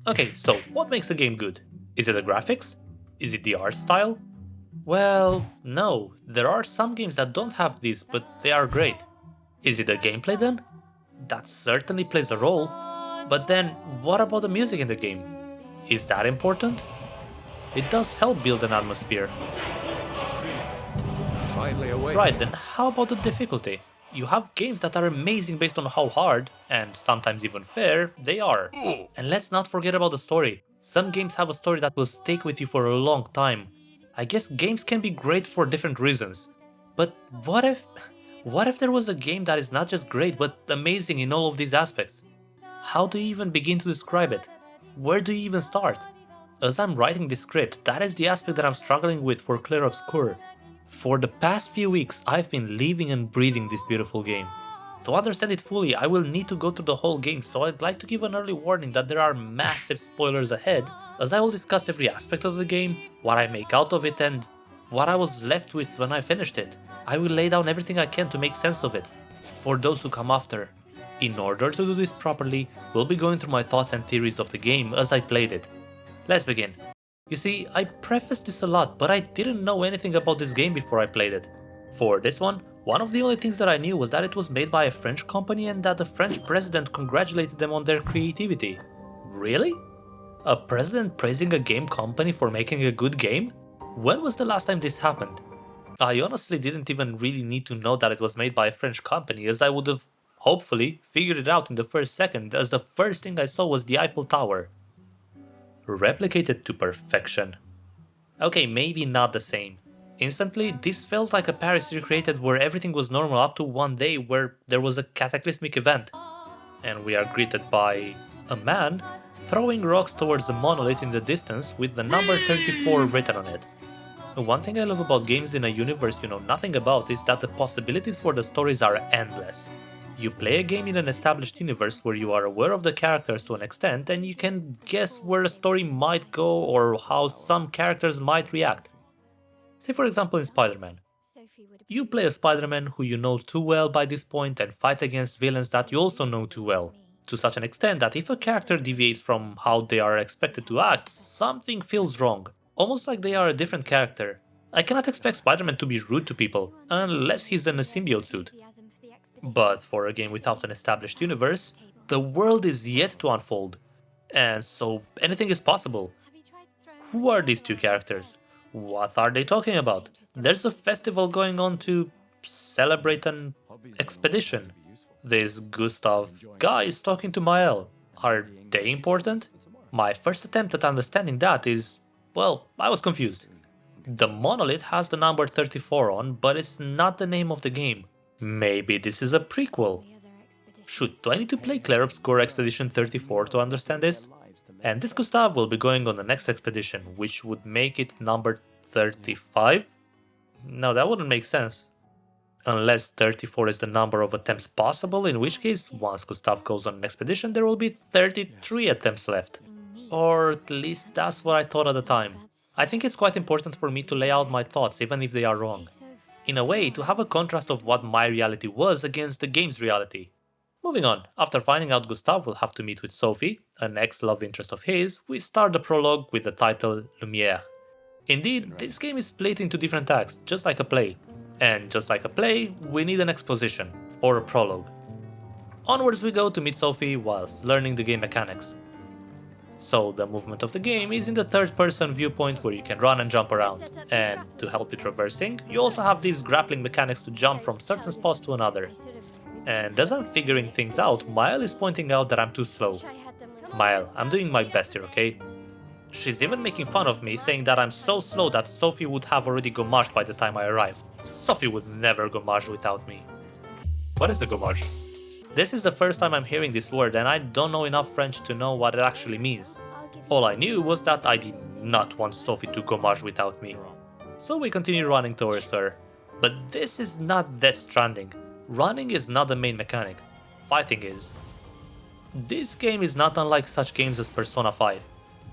Okay, so what makes a game good? Is it the graphics? Is it the art style? Well, no, there are some games that don't have this, but they are great. Is it the gameplay then? That certainly plays a role. But then, what about the music in the game? Is that important? It does help build an atmosphere. Finally awake. Right, then how about the difficulty? You have games that are amazing based on how hard, and sometimes even fair, they are. And let's not forget about the story. Some games have a story that will stick with you for a long time. I guess games can be great for different reasons. But what if there was a game that is not just great but amazing in all of these aspects? How do you even begin to describe it? Where do you even start? As I'm writing this script, that is the aspect that I'm struggling with for Clair Obscur. For the past few weeks, I've been living and breathing this beautiful game. To understand it fully, I will need to go through the whole game, so I'd like to give an early warning that there are massive spoilers ahead, as I will discuss every aspect of the game, what I make out of it, and what I was left with when I finished it. I will lay down everything I can to make sense of it, for those who come after. In order to do this properly, we'll be going through my thoughts and theories of the game as I played it. Let's begin. You see, I prefaced this a lot, but I didn't know anything about this game before I played it. For this one of the only things that I knew was that it was made by a French company and that the French president congratulated them on their creativity. Really? A president praising a game company for making a good game? When was the last time this happened? I honestly didn't even really need to know that it was made by a French company, as I would have, hopefully, figured it out in the first second, as the first thing I saw was the Eiffel Tower. Replicated to perfection. Okay, maybe not the same. Instantly, this felt like a Paris recreated where everything was normal up to one day where there was a cataclysmic event. And we are greeted by a man throwing rocks towards the monolith in the distance with the number 34 written on it. One thing I love about games in a universe you know nothing about is that the possibilities for the stories are endless. You play a game in an established universe where you are aware of the characters to an extent and you can guess where a story might go or how some characters might react. Say for example in Spider-Man. You play a Spider-Man who you know too well by this point and fight against villains that you also know too well, to such an extent that if a character deviates from how they are expected to act, something feels wrong, almost like they are a different character. I cannot expect Spider-Man to be rude to people, unless he's in a symbiote suit. But for a game without an established universe, the world is yet to unfold, and so anything is possible. Who are these two characters? What are they talking about? There's a festival going on to celebrate an expedition. This Gustave guy is talking to Mael. Are they important? My first attempt at understanding that is, well, I was confused. The monolith has the number 34 on, but it's not the name of the game. Maybe this is a prequel. Shoot, do I need to play Clair Obscur Expedition 34 to understand this? And this Gustave will be going on the next expedition, which would make it number 35? No, that wouldn't make sense. Unless 34 is the number of attempts possible, in which case, once Gustave goes on an expedition, there will be 33 attempts left. Or at least that's what I thought at the time. I think it's quite important for me to lay out my thoughts, even if they are wrong. In a way, to have a contrast of what my reality was against the game's reality. Moving on, after finding out Gustave will have to meet with Sophie, an ex-love interest of his, we start the prologue with the title Lumière. Indeed, this game is split into different acts, just like a play. And just like a play, we need an exposition, or a prologue. Onwards we go to meet Sophie whilst learning the game mechanics. So the movement of the game is in the third person viewpoint where you can run and jump around, and to help with traversing, you also have these grappling mechanics to jump from certain spots to another. And as I'm figuring things out, Mael is pointing out that I'm too slow. Mael, I'm doing my best here, okay? She's even making fun of me, saying that I'm so slow that Sophie would have already gommaged by the time I arrived. Sophie would never gommage without me. What is the gommage? This is the first time I'm hearing this word and I don't know enough French to know what it actually means. All I knew was that I did not want Sophie to gommage without me. So we continue running towards her. But this is not Death Stranding. Running is not the main mechanic. Fighting is. This game is not unlike such games as Persona 5.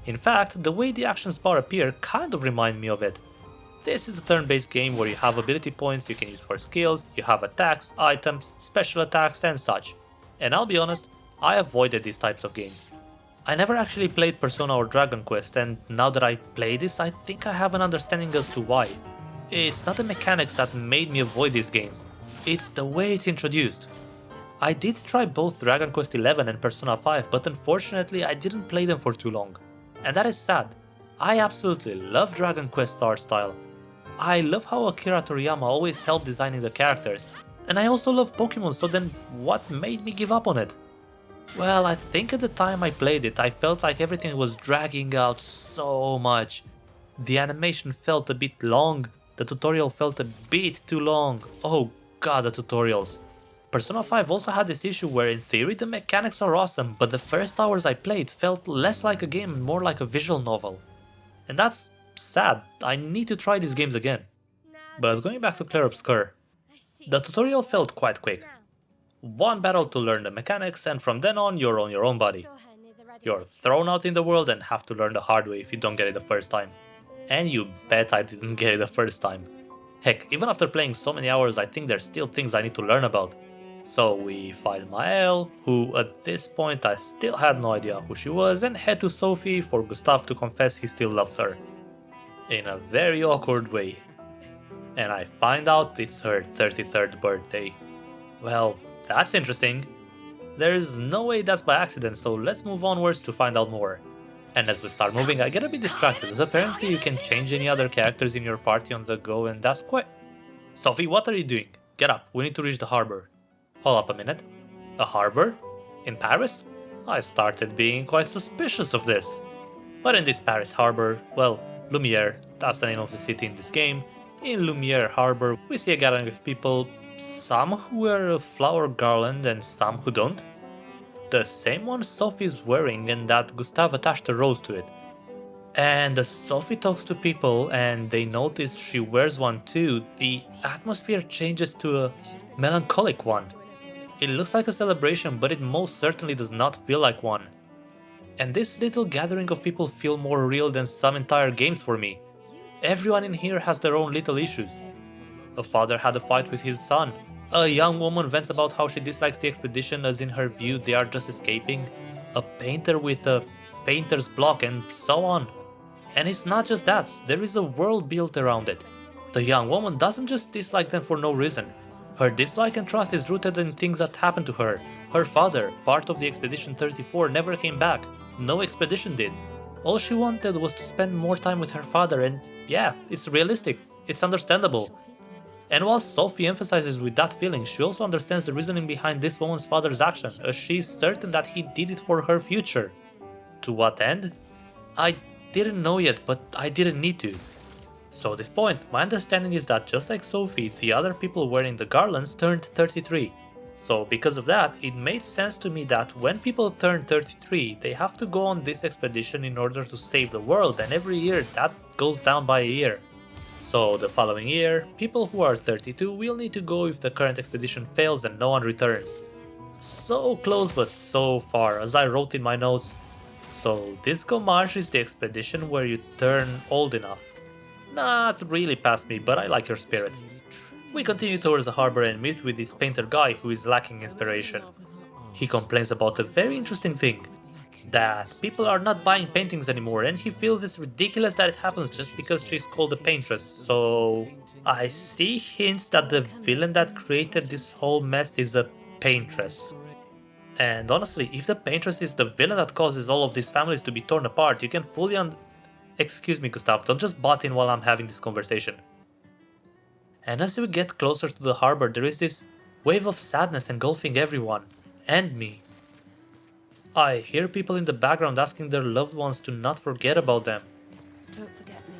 In fact, the way the actions bar appear kind of remind me of it. This is a turn-based game where you have ability points you can use for skills, you have attacks, items, special attacks and such. And I'll be honest, I avoided these types of games. I never actually played Persona or Dragon Quest, and now that I play this, I think I have an understanding as to why. It's not the mechanics that made me avoid these games, it's the way it's introduced. I did try both Dragon Quest XI and Persona 5, but unfortunately I didn't play them for too long. And that is sad. I absolutely love Dragon Quest's art style. I love how Akira Toriyama always helped designing the characters. And I also love Pokemon, so then what made me give up on it? Well, I think at the time I played it, I felt like everything was dragging out so much. The animation felt a bit long, the tutorial felt a bit too long. Oh god, the tutorials. Persona 5 also had this issue where in theory the mechanics are awesome, but the first hours I played felt less like a game and more like a visual novel. And that's sad, I need to try these games again. But going back to Clair Obscur, the tutorial felt quite quick. One battle to learn the mechanics, and from then on you're on your own body. You're thrown out in the world and have to learn the hard way if you don't get it the first time. And you bet I didn't get it the first time. Heck, even after playing so many hours, I think there's still things I need to learn about. So we find Mael, who at this point I still had no idea who she was, and head to Sophie for Gustave to confess he still loves her. In a very awkward way. And I find out it's her 33rd birthday. Well, that's interesting. There's no way that's by accident, so let's move onwards to find out more. And as we start moving, I get a bit distracted, as apparently you can change any other characters in your party on the go, and that's quite... Sophie, what are you doing? Get up, we need to reach the harbor. Hold up a minute. A harbor? In Paris? I started being quite suspicious of this. But in this Paris harbor, well, Lumiere, that's the name of the city in this game. In Lumiere harbor, we see a gathering of people, some who wear a flower garland and some who don't. The same one Sophie's wearing and that Gustave attached a rose to it. And as Sophie talks to people and they notice she wears one too, the atmosphere changes to a melancholic one. It looks like a celebration, but it most certainly does not feel like one. And this little gathering of people feel more real than some entire games for me. Everyone in here has their own little issues. A father had a fight with his son. A young woman vents about how she dislikes the expedition as in her view they are just escaping. A painter with a painter's block and so on. And it's not just that, there is a world built around it. The young woman doesn't just dislike them for no reason. Her dislike and trust is rooted in things that happened to her. Her father, part of the Expedition 34, never came back. No expedition did. All she wanted was to spend more time with her father, and yeah, it's realistic, it's understandable. And while Sophie emphasizes with that feeling, she also understands the reasoning behind this woman's father's action, as she is certain that he did it for her future. To what end? I didn't know yet, but I didn't need to. So at this point, my understanding is that just like Sophie, the other people wearing the garlands turned 33. So because of that, it made sense to me that when people turn 33, they have to go on this expedition in order to save the world, and every year that goes down by a year. So the following year, people who are 32 will need to go if the current expedition fails and no one returns. So close but so far, as I wrote in my notes. So this Gommage is the expedition where you turn old enough. Not really past me, but I like your spirit. We continue towards the harbor and meet with this painter guy who is lacking inspiration. He complains about a very interesting thing. That people are not buying paintings anymore, and he feels it's ridiculous that it happens just because she's called a paintress, so... I see hints that the villain that created this whole mess is a paintress. And honestly, if the paintress is the villain that causes all of these families to be torn apart, you can fully Excuse me, Gustave, don't just butt in while I'm having this conversation. And as we get closer to the harbor, there is this wave of sadness engulfing everyone, and me. I hear people in the background asking their loved ones to not forget about them. Don't forget me.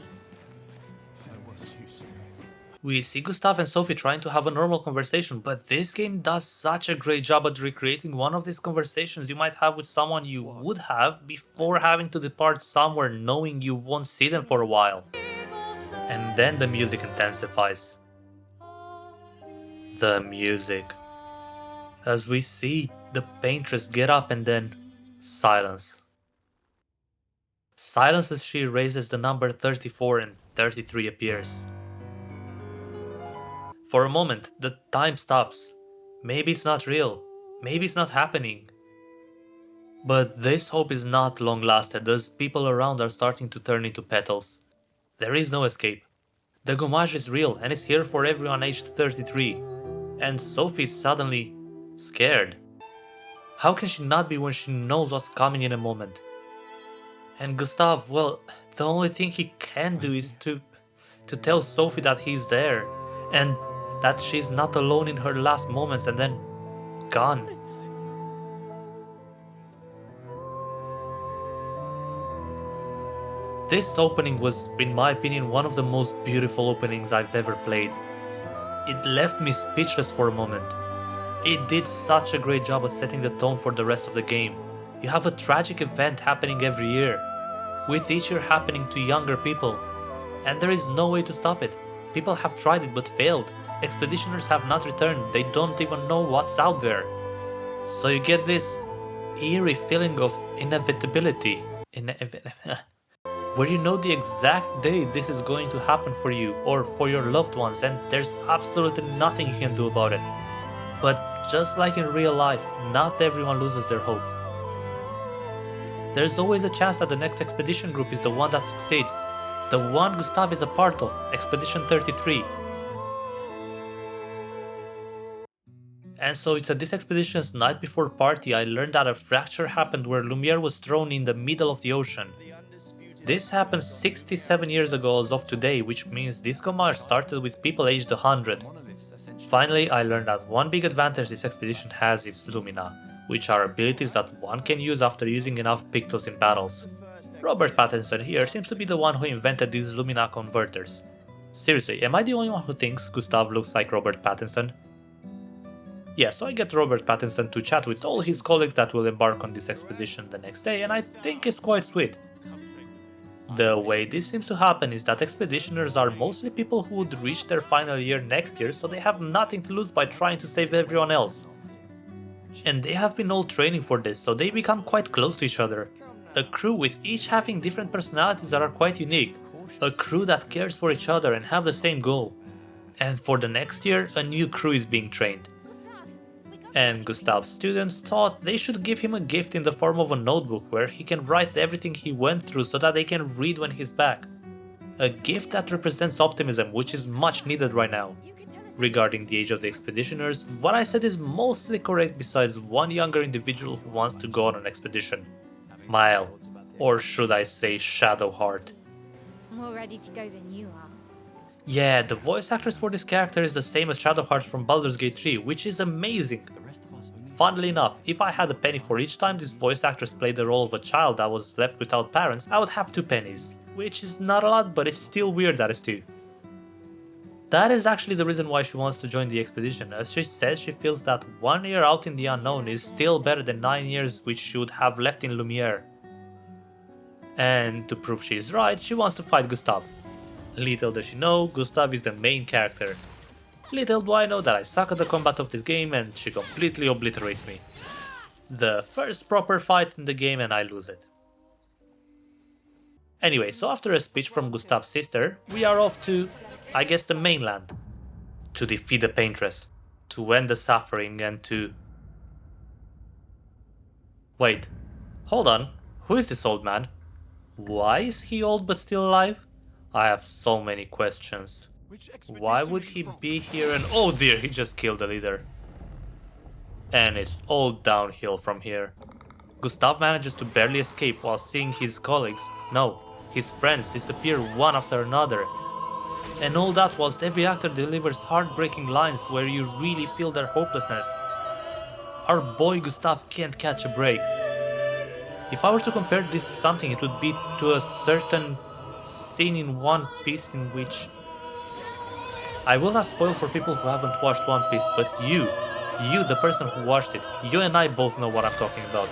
We see Gustave and Sophie trying to have a normal conversation, but this game does such a great job at recreating one of these conversations you might have with someone you would have before having to depart somewhere knowing you won't see them for a while. And then the music intensifies. The music. As we see the paintress get up and then silence. Silence as she erases the number 34 and 33 appears. For a moment, the time stops. Maybe it's not real. Maybe it's not happening. But this hope is not long lasted as people around are starting to turn into petals. There is no escape. The gommage is real and is here for everyone aged 33. And Sophie is suddenly scared. How can she not be when she knows what's coming in a moment? And Gustave, well, the only thing he can do is to tell Sophie that he's there and that she's not alone in her last moments and then gone. This opening was, in my opinion, one of the most beautiful openings I've ever played. It left me speechless for a moment. It did such a great job at setting the tone for the rest of the game. You have a tragic event happening every year, with each year happening to younger people, and there is no way to stop it. People have tried it but failed. Expeditioners have not returned, they don't even know what's out there. So you get this eerie feeling of inevitability, where you know the exact day this is going to happen for you or for your loved ones and there's absolutely nothing you can do about it. But just like in real life, not everyone loses their hopes. There's always a chance that the next expedition group is the one that succeeds, the one Gustave is a part of, Expedition 33. And so it's at this expedition's night before party I learned that a fracture happened where Lumiere was thrown in the middle of the ocean. This happened 67 years ago as of today, which means this gommage started with people aged 100. Finally, I learned that one big advantage this expedition has is Lumina, which are abilities that one can use after using enough Pictos in battles. Robert Pattinson here seems to be the one who invented these Lumina converters. Seriously, am I the only one who thinks Gustave looks like Robert Pattinson? Yeah, so I get Robert Pattinson to chat with all his colleagues that will embark on this expedition the next day, and I think it's quite sweet. The way this seems to happen is that expeditioners are mostly people who would reach their final year next year, so they have nothing to lose by trying to save everyone else. And they have been all training for this, so they become quite close to each other. A crew with each having different personalities that are quite unique. A crew that cares for each other and have the same goal. And for the next year, a new crew is being trained. And Gustave's students thought they should give him a gift in the form of a notebook where he can write everything he went through so that they can read when he's back. A gift that represents optimism, which is much needed right now. Regarding the age of the expeditioners, what I said is mostly correct besides one younger individual who wants to go on an expedition. Mile, or should I say Shadowheart. More ready to go than you are. Yeah, the voice actress for this character is the same as Shadowheart from Baldur's Gate 3, which is amazing. Funnily enough, if I had a penny for each time this voice actress played the role of a child that was left without parents, I would have 2 pennies. Which is not a lot, but it's still weird that it's 2. That is actually the reason why she wants to join the expedition, as she says she feels that 1 year out in the unknown is still better than 9 years which she would have left in Lumiere. And to prove she is right, she wants to fight Gustave. Little does she know, Gustave is the main character. Little do I know that I suck at the combat of this game and she completely obliterates me. The first proper fight in the game and I lose it. Anyway, so after a speech from Gustave's sister, we are off to, I guess, the mainland. To defeat the Paintress. To end the suffering and to... Wait, hold on, who is this old man? Why is he old but still alive? I have so many questions. Why would he be here and oh dear, he just killed the leader. And it's all downhill from here. Gustave manages to barely escape while seeing his colleagues, no, his friends disappear one after another. And all that whilst every actor delivers heartbreaking lines where you really feel their hopelessness. Our boy Gustave can't catch a break. If I were to compare this to something, it would be to a certain scene in One Piece in which... I will not spoil for people who haven't watched One Piece, but you, the person who watched it, you and I both know what I'm talking about.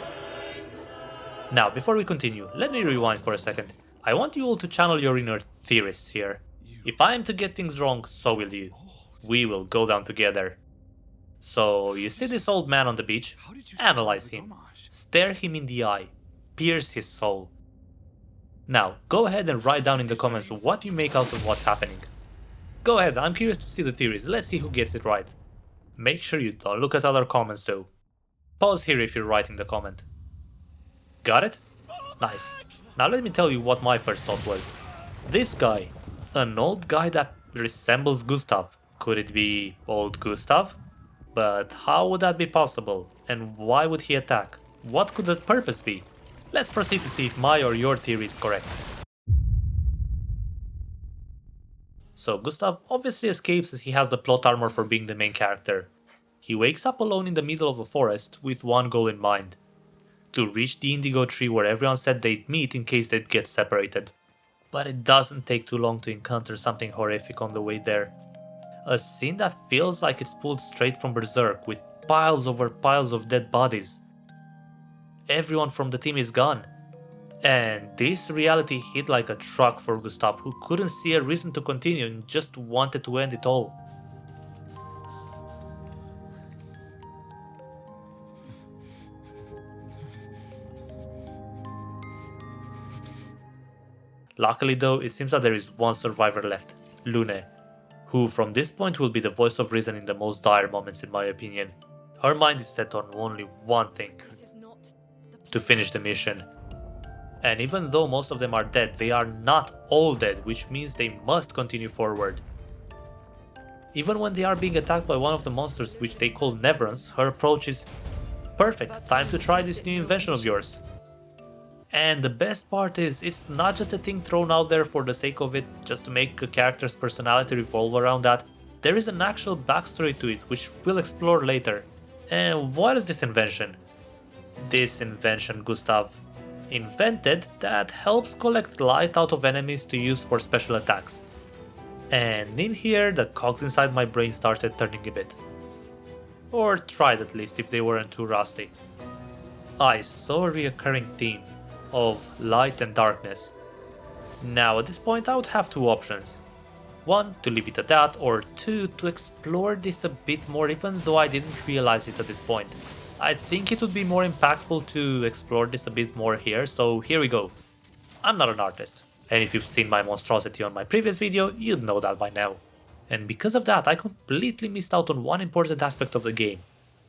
Now, before we continue, let me rewind for a second. I want you all to channel your inner theorists here. If I am to get things wrong, so will you. We will go down together. So, you see this old man on the beach? Analyze him. Stare him in the eye. Pierce his soul. Now, go ahead and write down in the comments what you make out of what's happening. Go ahead, I'm curious to see the theories, let's see who gets it right. Make sure you don't look at other comments though. Pause here if you're writing the comment. Got it? Nice. Now let me tell you what my first thought was. This guy, an old guy that resembles Gustave. Could it be old Gustave? But how would that be possible? And why would he attack? What could the purpose be? Let's proceed to see if my or your theory is correct. So Gustave obviously escapes as he has the plot armor for being the main character. He wakes up alone in the middle of a forest with one goal in mind. To reach the indigo tree where everyone said they'd meet in case they'd get separated. But it doesn't take too long to encounter something horrific on the way there. A scene that feels like it's pulled straight from Berserk with piles over piles of dead bodies. Everyone from the team is gone. And this reality hit like a truck for Gustave, who couldn't see a reason to continue and just wanted to end it all. Luckily though, it seems that there is one survivor left, Lune, who from this point will be the voice of reason in the most dire moments in my opinion. Her mind is set on only one thing, to finish the mission. And even though most of them are dead, they are not all dead, which means they must continue forward. Even when they are being attacked by one of the monsters which they call Neverance, her approach is perfect, time to try this new invention of yours. And the best part is, it's not just a thing thrown out there for the sake of it, just to make a character's personality revolve around that. There is an actual backstory to it, which we'll explore later. And what is this invention? This invention Gustave invented that helps collect light out of enemies to use for special attacks. And in here, the cogs inside my brain started turning a bit. Or tried at least, if they weren't too rusty. I saw a reoccurring theme of light and darkness. Now at this point I would have two options. One, to leave it at that, or two, to explore this a bit more even though I didn't realize it at this point. I think it would be more impactful to explore this a bit more here, so here we go. I'm not an artist, and if you've seen my monstrosity on my previous video, you'd know that by now. And because of that, I completely missed out on one important aspect of the game.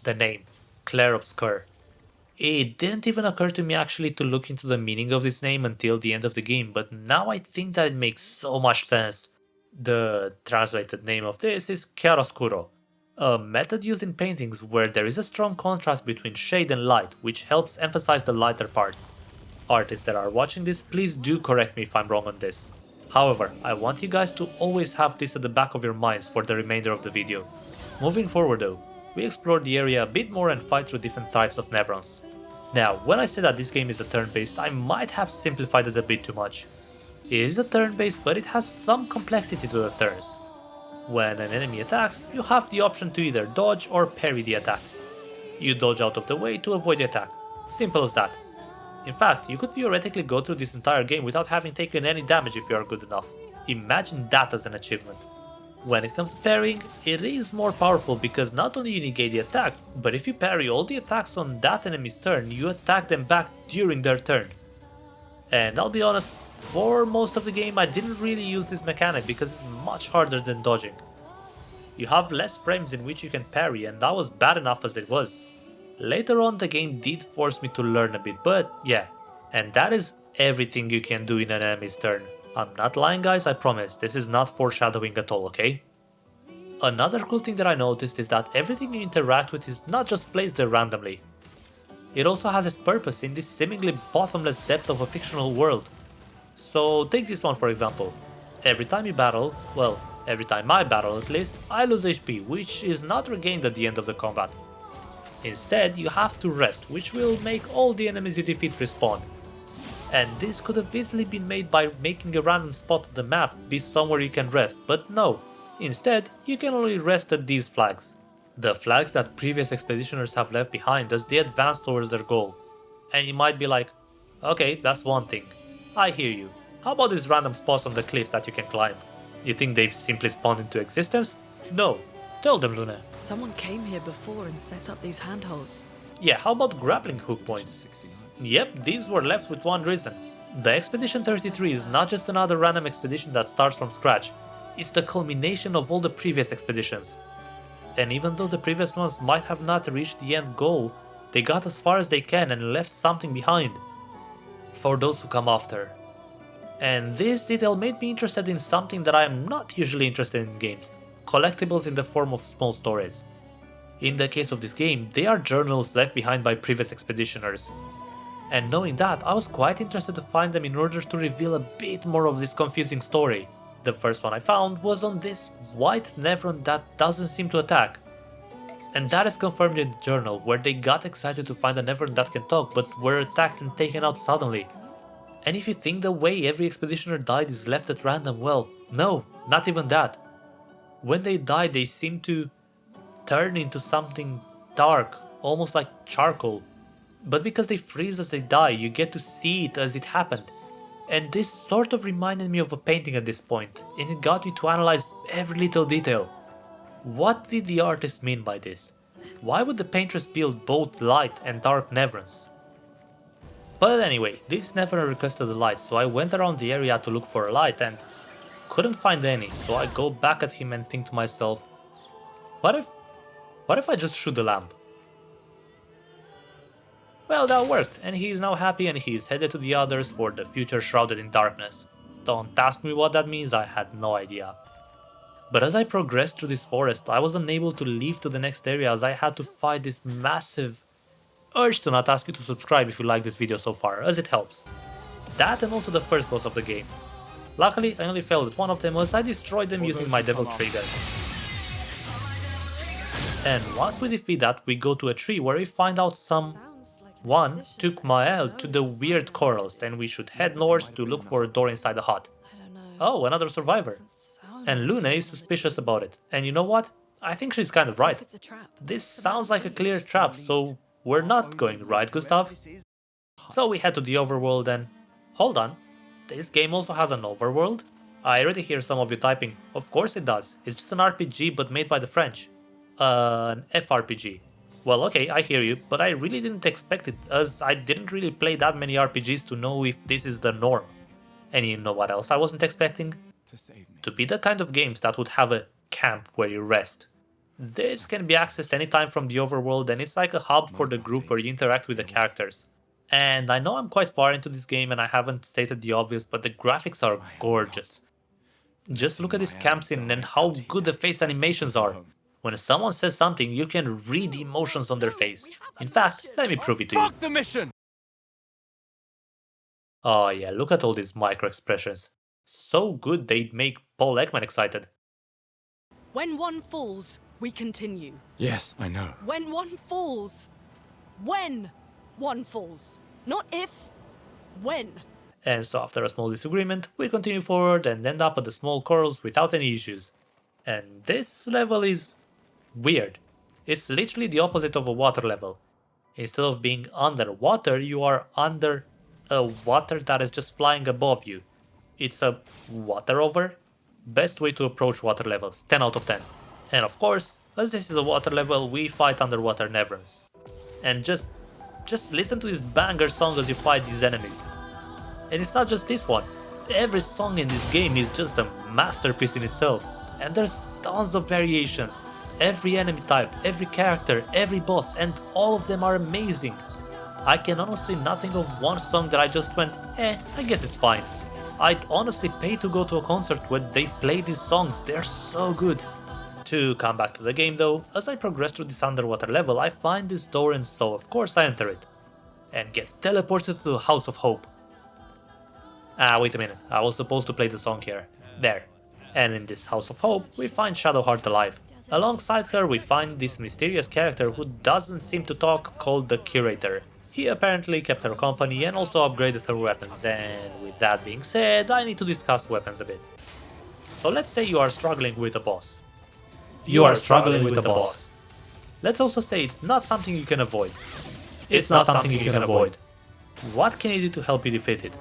The name, Clair Obscur. It didn't even occur to me actually to look into the meaning of this name until the end of the game, but now I think that it makes so much sense. The translated name of this is chiaroscuro, a method used in paintings where there is a strong contrast between shade and light, which helps emphasize the lighter parts. Artists that are watching this, please do correct me if I'm wrong on this. However, I want you guys to always have this at the back of your minds for the remainder of the video. Moving forward though, we explore the area a bit more and fight through different types of Nevrons. Now, when I say that this game is a turn-based, I might have simplified it a bit too much. It is a turn-based, but it has some complexity to the turns. When an enemy attacks, you have the option to either dodge or parry the attack. You dodge out of the way to avoid the attack. Simple as that. In fact, you could theoretically go through this entire game without having taken any damage if you are good enough. Imagine that as an achievement. When it comes to parrying, it is more powerful because not only you negate the attack, but if you parry all the attacks on that enemy's turn, you attack them back during their turn. And I'll be honest, for most of the game I didn't really use this mechanic because it's much harder than dodging. You have less frames in which you can parry and that was bad enough as it was. Later on the game did force me to learn a bit, but yeah. And that is everything you can do in an enemy's turn. I'm not lying guys, I promise, this is not foreshadowing at all, okay? Another cool thing that I noticed is that everything you interact with is not just placed there randomly. It also has its purpose in this seemingly bottomless depth of a fictional world. So take this one for example. Every time you battle, well, every time I battle at least, I lose HP, which is not regained at the end of the combat. Instead, you have to rest, which will make all the enemies you defeat respawn. And this could have easily been made by making a random spot on the map be somewhere you can rest, but no. Instead, you can only rest at these flags. The flags that previous expeditioners have left behind as they advance towards their goal. And you might be like, okay, that's one thing. I hear you. How about these random spots on the cliffs that you can climb? You think they've simply spawned into existence? No. Tell them, Luna. Someone came here before and set up these handholds. Yeah, how about grappling hook points? Yep, these were left with one reason. The Expedition 33 is not just another random expedition that starts from scratch, it's the culmination of all the previous expeditions. And even though the previous ones might have not reached the end goal, they got as far as they can and left something behind. for those who come after. And this detail made me interested in something that I am not usually interested in games: collectibles in the form of small stories. In the case of this game, they are journals left behind by previous expeditioners. And knowing that, I was quite interested to find them in order to reveal a bit more of this confusing story. The first one I found was on this white Nevron that doesn't seem to attack. And that is confirmed in the journal, where they got excited to find a Nevron that can talk, but were attacked and taken out suddenly. And if you think the way every expeditioner died is left at random, well, no, not even that. When they die, they seem to turn into something dark, almost like charcoal. But because they freeze as they die, you get to see it as it happened. And this sort of reminded me of a painting at this point, and it got me to analyze every little detail. What did the artist mean by this? Why would the paintress build both light and dark Nevrons? But anyway, this Nevron requested a light, so I went around the area to look for a light and couldn't find any, so I go back at him and think to myself, what if I just shoot the lamp? Well, that worked, and he is now happy and he is headed to the others for the future shrouded in darkness. Don't ask me what that means, I had no idea. But as I progressed through this forest, I was unable to leave to the next area as I had to fight this massive urge to not ask you to subscribe if you like this video so far, as it helps. That and also the first boss of the game. Luckily, I only failed at one of them as I destroyed them using my devil trigger. And once we defeat that, we go to a tree where we find out someone took Mael to the weird corals, and we should head north to look for a door inside the hut. Oh, another survivor. And Luna is suspicious about it. And you know what? I think she's kind of right. This sounds like a clear trap, so we're not going right, Gustave. So we head to the overworld and... Hold on. This game also has an overworld? I already hear some of you typing. Of course it does. It's just an RPG but made by the French. An FRPG. Well, okay, I hear you, but I really didn't expect it, as I didn't really play that many RPGs to know if this is the norm. And you know what else I wasn't expecting? To be the kind of games that would have a camp where you rest. This can be accessed anytime from the overworld, and it's like a hub for the group where you interact with the characters. And I know I'm quite far into this game and I haven't stated the obvious, but the graphics are gorgeous. Just look at this camp scene and how good the face animations are. When someone says something, you can read the emotions on their face. In fact, let me prove it to you. Fuck the mission! Oh yeah, look at all these micro expressions. So good they'd make Paul Ekman excited. When one falls, we continue. Yes, I know. When one falls. When one falls. Not if. When. And so after a small disagreement, we continue forward and end up at the small corals without any issues. And this level is weird. It's literally the opposite of a water level. Instead of being underwater, you are under a water that is just flying above you. It's a water over. Best way to approach water levels, 10 out of 10. And of course, as this is a water level, we fight underwater Nevrons. And just listen to this banger song as you fight these enemies. And it's not just this one. Every song in this game is just a masterpiece in itself. And there's tons of variations. Every enemy type, every character, every boss, and all of them are amazing. I can honestly not think of one song that I just went, I guess it's fine. I'd honestly pay to go to a concert where they play these songs, they're so good. To come back to the game though, as I progress through this underwater level, I find this door and so of course I enter it. And get teleported to the House of Hope. Wait a minute, I was supposed to play the song here. There. And in this House of Hope, we find Shadowheart alive. Alongside her, we find this mysterious character who doesn't seem to talk, called the Curator. He apparently kept her company and also upgraded her weapons, and with that being said, I need to discuss weapons a bit. So let's say you are struggling with a boss. You are struggling with a boss. Let's also say it's not something you can avoid. It's not something you can avoid. What can you do to help you defeat it?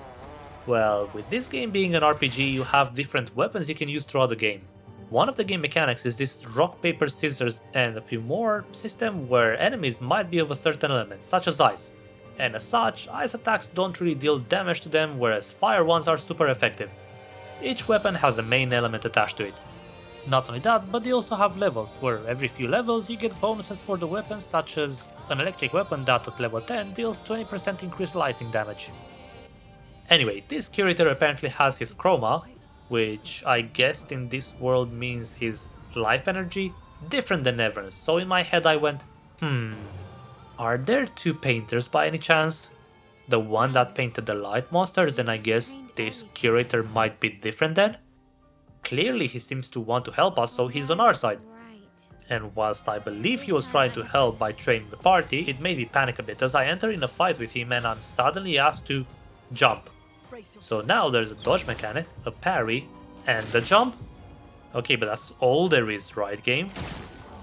Well, with this game being an RPG, you have different weapons you can use throughout the game. One of the game mechanics is this rock, paper, scissors, and a few more system where enemies might be of a certain element, such as ice. And as such, ice attacks don't really deal damage to them, whereas fire ones are super effective. Each weapon has a main element attached to it. Not only that, but they also have levels, where every few levels you get bonuses for the weapons, such as an electric weapon that at level 10 deals 20% increased lightning damage. Anyway, this curator apparently has his chroma, which I guessed in this world means his life energy, different than Evans. So in my head I went, are there two painters by any chance? The one that painted the light monsters, and I guess this curator might be different then? Clearly he seems to want to help us, so he's on our side. Right. And whilst I believe he was trying to help by training the party, it made me panic a bit as I enter in a fight with him and I'm suddenly asked to jump. Brace yourself. So now there's a dodge mechanic, a parry, and a jump? Okay, but that's all there is, right game?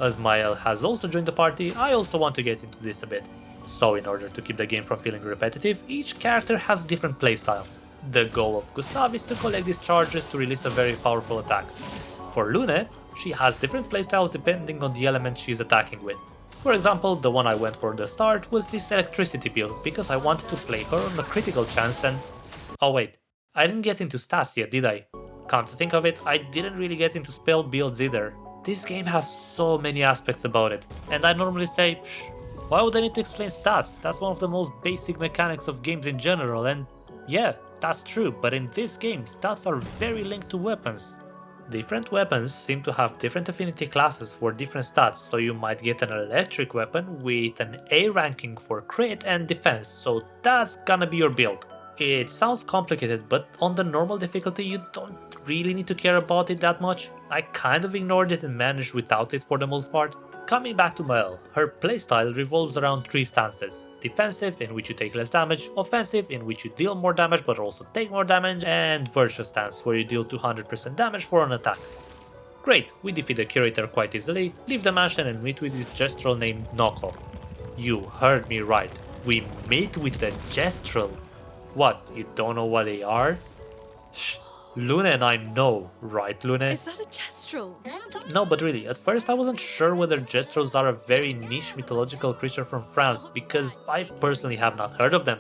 As Mael has also joined the party, I also want to get into this a bit. So in order to keep the game from feeling repetitive, each character has different playstyle. The goal of Gustave is to collect these charges to release a very powerful attack. For Lune, she has different playstyles depending on the element she's attacking with. For example, the one I went for at the start was this electricity build, because I wanted to play her on a critical chance and... Oh wait, I didn't get into stats yet, did I? Come to think of it, I didn't really get into spell builds either. This game has so many aspects about it, and I normally say, why would I need to explain stats? That's one of the most basic mechanics of games in general, and yeah, that's true, but in this game, stats are very linked to weapons. Different weapons seem to have different affinity classes for different stats, so you might get an electric weapon with an A ranking for crit and defense, so that's gonna be your build. It sounds complicated, but on the normal difficulty you don't really need to care about it that much. I kind of ignored it and managed without it for the most part. Coming back to Mael, her playstyle revolves around three stances. Defensive, in which you take less damage, offensive, in which you deal more damage but also take more damage, and virtuous stance, where you deal 200% damage for an attack. Great, we defeat the curator quite easily, leave the mansion and meet with this gestural named Noko. You heard me right, we meet with the gestural. What, you don't know what they are? Shh, Lune and I know, right Lune? Is that a gestural? No, but really, at first I wasn't sure whether gestrals are a very niche mythological creature from France, because I personally have not heard of them.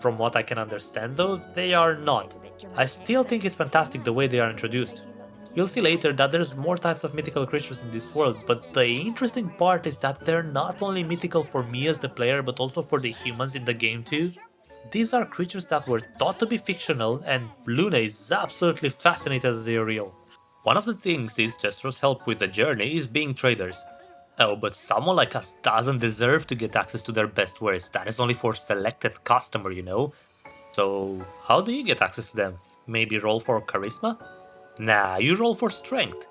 From what I can understand though, they are not. I still think it's fantastic the way they are introduced. You'll see later that there's more types of mythical creatures in this world, but the interesting part is that they're not only mythical for me as the player, but also for the humans in the game too. These are creatures that were thought to be fictional, and Lune is absolutely fascinated that they are real. One of the things these gestures help with the journey is being traders. Oh, but someone like us doesn't deserve to get access to their best wares, that is only for selected customer, you know? So, how do you get access to them? Maybe roll for charisma? Nah, you roll for strength.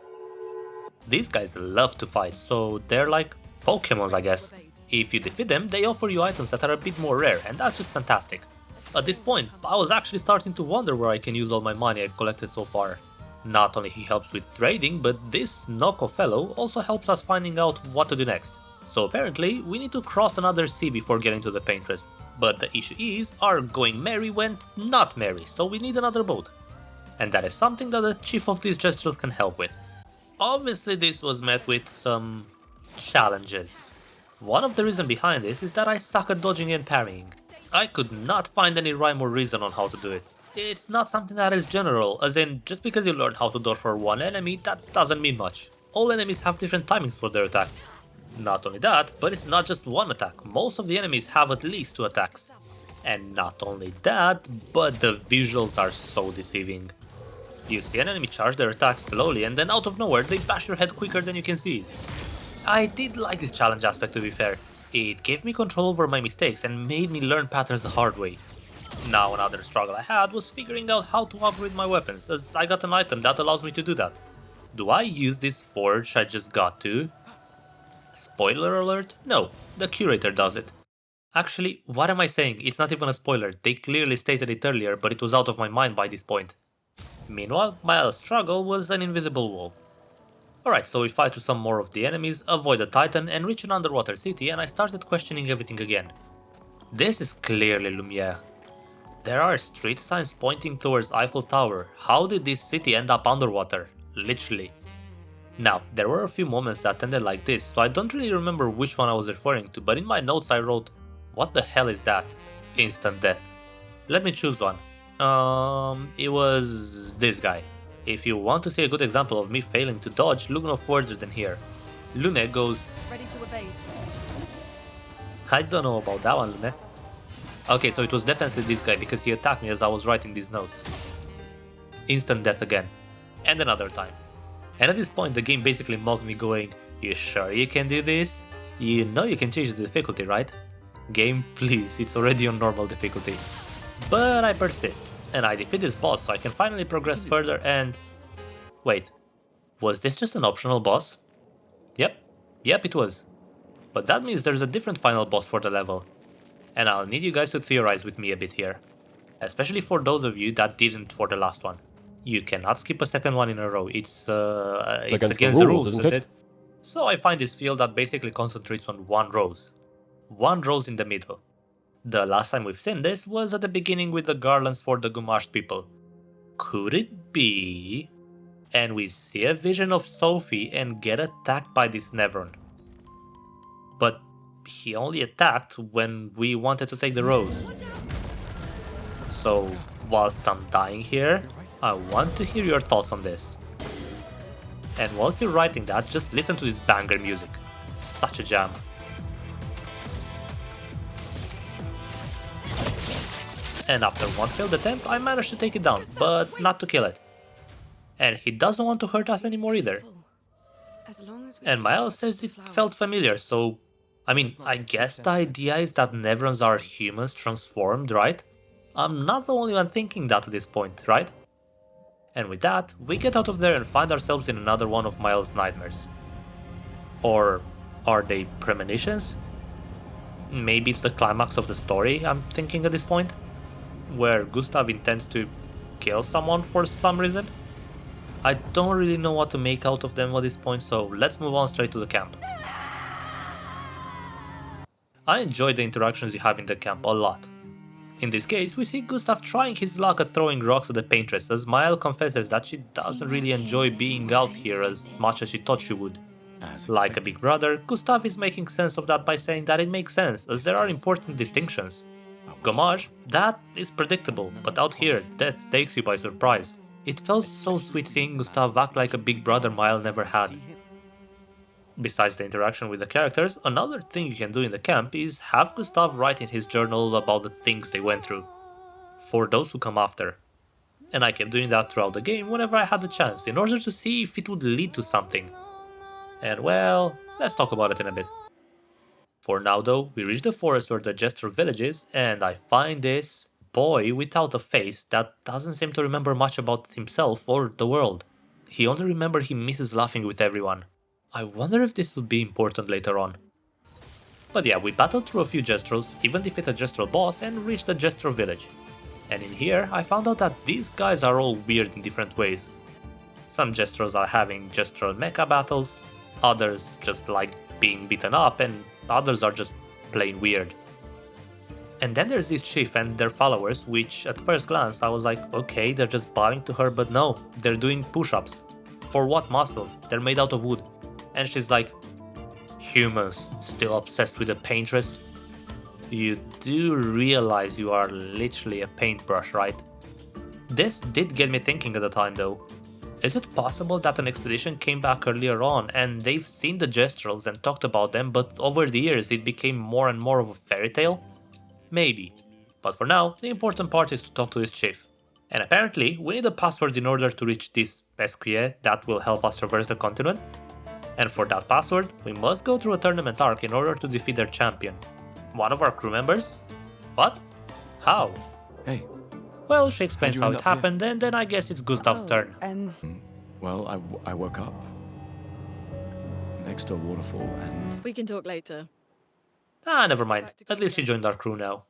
These guys love to fight, so they're like Pokemons, I guess. If you defeat them, they offer you items that are a bit more rare, and that's just fantastic. At this point, I was actually starting to wonder where I can use all my money I've collected so far. Not only he helps with trading, but this Noko fellow also helps us finding out what to do next. So apparently, we need to cross another sea before getting to the Paintress. But the issue is, our going merry went not merry, so we need another boat. And that is something that the chief of these gestures can help with. Obviously this was met with some challenges. One of the reasons behind this is that I suck at dodging and parrying. I could not find any rhyme or reason on how to do it. It's not something that is general, as in, just because you learn how to dodge for one enemy, that doesn't mean much. All enemies have different timings for their attacks. Not only that, but it's not just one attack, most of the enemies have at least two attacks. And not only that, but the visuals are so deceiving. You see an enemy charge their attack slowly and then out of nowhere they bash your head quicker than you can see it. I did like this challenge aspect, to be fair. It gave me control over my mistakes and made me learn patterns the hard way. Now another struggle I had was figuring out how to upgrade my weapons, as I got an item that allows me to do that. Do I use this forge I just got to? Spoiler alert? No, the curator does it. Actually, what am I saying? It's not even a spoiler, they clearly stated it earlier, but it was out of my mind by this point. Meanwhile, my other struggle was an invisible wall. Alright, so we fight through some more of the enemies, avoid a titan and reach an underwater city, and I started questioning everything again. This is clearly Lumiere. There are street signs pointing towards Eiffel Tower. How did this city end up underwater? Literally. Now, there were a few moments that ended like this, so I don't really remember which one I was referring to, but in my notes I wrote, what the hell is that? Instant death. Let me choose one. It was this guy. If you want to see a good example of me failing to dodge, look no further than here. Lune goes... Ready to evade. I don't know about that one, Lune. Okay, so it was definitely this guy because he attacked me as I was writing these notes. Instant death again. And another time. And at this point the game basically mocked me going, "You sure you can do this? You know you can change the difficulty, right? Game, please, it's already on normal difficulty." But I persist, and I defeat this boss so I can finally progress further and... Wait, was this just an optional boss? Yep it was. But that means there's a different final boss for the level. And I'll need you guys to theorize with me a bit here. Especially for those of you that didn't for the last one. You cannot skip a second one in a row, it's against the rules, isn't it? So I find this field that basically concentrates on one rose. One rose in the middle. The last time we've seen this was at the beginning with the garlands for the Gumash people. Could it be... And we see a vision of Sophie and get attacked by this Nevron. But he only attacked when we wanted to take the rose. So, whilst I'm dying here, I want to hear your thoughts on this. And whilst you're writing that, just listen to this banger music. Such a jam. And after one failed attempt, I managed to take it down, but not to kill it. And he doesn't want to hurt us anymore either. And Miles says it felt familiar, so... I mean, I guess the idea is that Nevrons are humans transformed, right? I'm not the only one thinking that at this point, right? And with that, we get out of there and find ourselves in another one of Miles' nightmares. Or are they premonitions? Maybe it's the climax of the story I'm thinking at this point? Where Gustave intends to kill someone for some reason? I don't really know what to make out of them at this point, so let's move on straight to the camp. I enjoy the interactions you have in the camp a lot. In this case, we see Gustave trying his luck at throwing rocks at the paintress, as Maëlle confesses that she doesn't really enjoy being out here as much as she thought she would. Like a big brother, Gustave is making sense of that by saying that it makes sense, as there are important distinctions. Gommage, that is predictable, but out here, death takes you by surprise. It felt so sweet seeing Gustave act like a big brother Maëlle never had. Besides the interaction with the characters, another thing you can do in the camp is have Gustave write in his journal about the things they went through. For those who come after. And I kept doing that throughout the game whenever I had the chance, in order to see if it would lead to something. And well, let's talk about it in a bit. For now though, we reach the forest where the Jester village is, and I find this boy without a face that doesn't seem to remember much about himself or the world. He only remembers he misses laughing with everyone. I wonder if this will be important later on. But yeah, we battled through a few Jestrels, even defeat a Jestral boss and reached the Jestral village. And in here, I found out that these guys are all weird in different ways. Some Jestrals are having Jestral mecha battles, others just like being beaten up, and others are just plain weird. And then there's this chief and their followers, which at first glance I was like, okay, they're just bowing to her, but no, they're doing push-ups. For what muscles? They're made out of wood. And she's like, humans still obsessed with a paintress? You do realize you are literally a paintbrush, right? This did get me thinking at the time though. Is it possible that an expedition came back earlier on and they've seen the Jestrals and talked about them, but over the years it became more and more of a fairy tale? Maybe. But for now, the important part is to talk to this chief. And apparently, we need a password in order to reach this Esquier that will help us traverse the continent. And for that password, we must go through a tournament arc in order to defeat their champion. One of our crew members? What? How? Hey. Well, she explains how it happened, and then I guess it's Gustave's turn. Well, I woke up next to a waterfall and... We can talk later. Ah, never mind. At least she joined our crew now.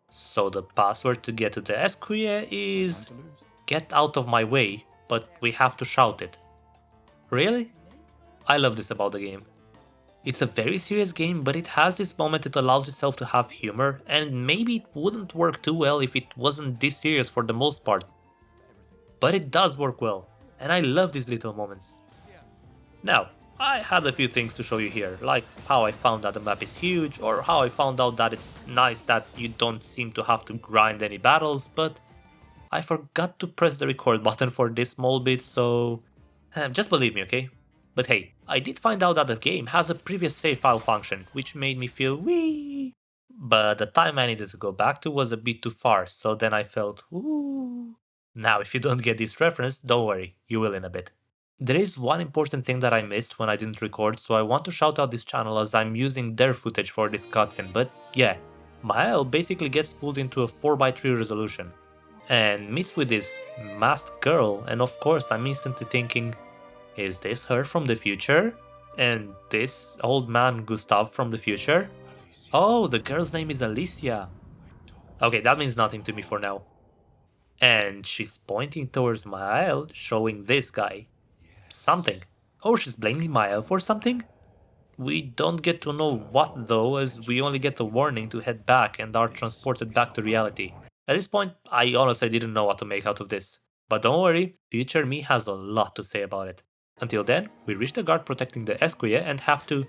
So the password to get to the Esquier is... Get out of my way, but we have to shout it. Really? I love this about the game. It's a very serious game, but it has this moment that allows itself to have humor, and maybe it wouldn't work too well if it wasn't this serious for the most part. But it does work well, and I love these little moments. Now, I had a few things to show you here, like how I found that the map is huge, or how I found out that it's nice that you don't seem to have to grind any battles, but I forgot to press the record button for this small bit, so... just believe me, okay? But hey, I did find out that the game has a previous save file function, which made me feel wee. But the time I needed to go back to was a bit too far, so then I felt, ooh. Now, if you don't get this reference, don't worry, you will in a bit. There is one important thing that I missed when I didn't record, so I want to shout out this channel as I'm using their footage for this cutscene, but yeah, Mael basically gets pulled into a 4:3 resolution and meets with this masked girl, and of course I'm instantly thinking, is this her from the future? And this old man Gustave from the future? Oh, the girl's name is Alicia. Okay, that means nothing to me for now. And she's pointing towards Mael, showing this guy something. Or she's blaming Mael for something? We don't get to know what though, as we only get the warning to head back and are transported back to reality. At this point, I honestly didn't know what to make out of this. But don't worry, future me has a lot to say about it. Until then, we reach the guard protecting the Esquire and have to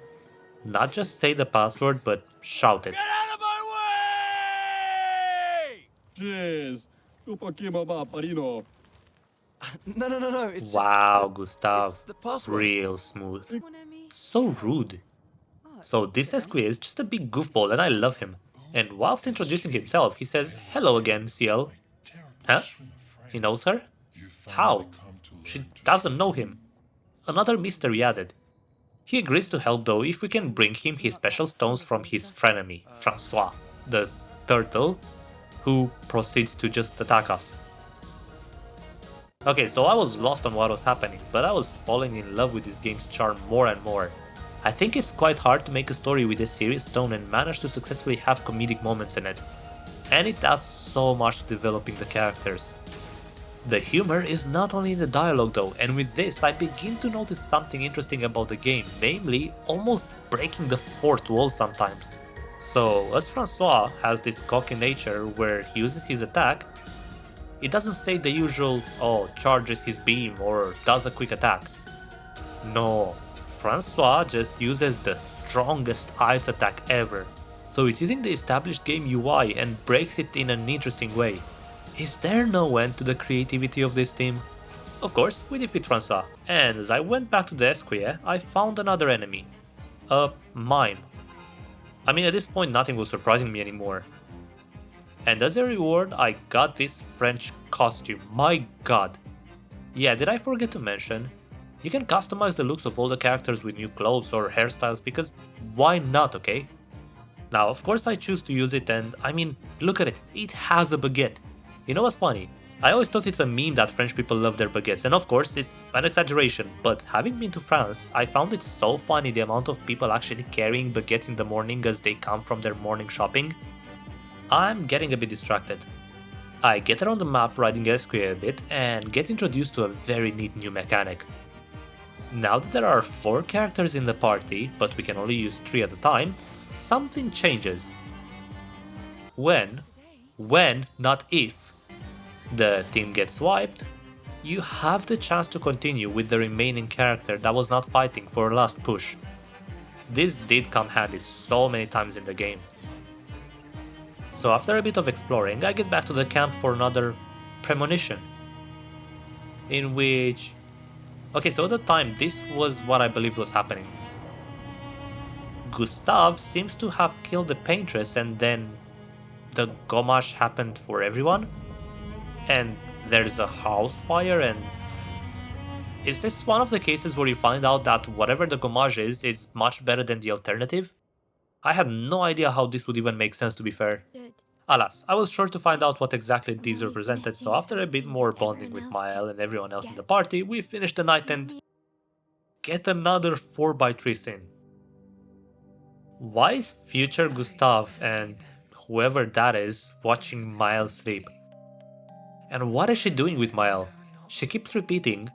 not just say the password, but shout it. Get out of my way! Cheers. Parino. No. It's Wow, just Gustave. it's the password. Real smooth. So rude. So this Esquire is just a big goofball and I love him. And whilst introducing himself, he says, "Hello again, CL." Huh? He knows her? How? She doesn't know him. Another mystery added. He agrees to help though if we can bring him his special stones from his frenemy, Francois, the turtle, who proceeds to just attack us. Okay, so I was lost on what was happening, but I was falling in love with this game's charm more and more. I think it's quite hard to make a story with a serious tone and manage to successfully have comedic moments in it. And it adds so much to developing the characters. The humor is not only in the dialogue though, and with this I begin to notice something interesting about the game, namely almost breaking the fourth wall sometimes. So as Francois has this cocky nature where he uses his attack, it doesn't say the usual, oh, charges his beam or does a quick attack. No, Francois just uses the strongest ice attack ever. So it's using the established game UI and breaks it in an interesting way. Is there no end to the creativity of this team? Of course, we defeat Francois, and as I went back to the Esquire, I found another enemy. A mime. I mean, at this point nothing was surprising me anymore. And as a reward, I got this French costume, my god. Yeah, did I forget to mention? You can customize the looks of all the characters with new clothes or hairstyles because why not, okay? Now, of course I choose to use it and, I mean, look at it, it has a baguette. You know what's funny? I always thought it's a meme that French people love their baguettes, and of course it's an exaggeration, but having been to France, I found it so funny the amount of people actually carrying baguettes in the morning as they come from their morning shopping. I'm getting a bit distracted. I get around the map riding Esquire a bit and get introduced to a very neat new mechanic. Now that there are 4 characters in the party, but we can only use 3 at a time, something changes. When, not if, the team gets wiped, you have the chance to continue with the remaining character that was not fighting for a last push. This did come handy so many times in the game. So after a bit of exploring, I get back to the camp for another premonition. In which... Okay, so at the time, this was what I believed was happening. Gustave seems to have killed the paintress and then the gommage happened for everyone? And there's a house fire and... Is this one of the cases where you find out that whatever the gommage is much better than the alternative? I have no idea how this would even make sense, to be fair. Alas, I was sure to find out what exactly these represented, so after a bit more bonding with Mael and everyone else in the party, we finish the night and get another 4x3 scene. Why is future Gustave and whoever that is watching Mael sleep? And what is she doing with Mael? She keeps repeating,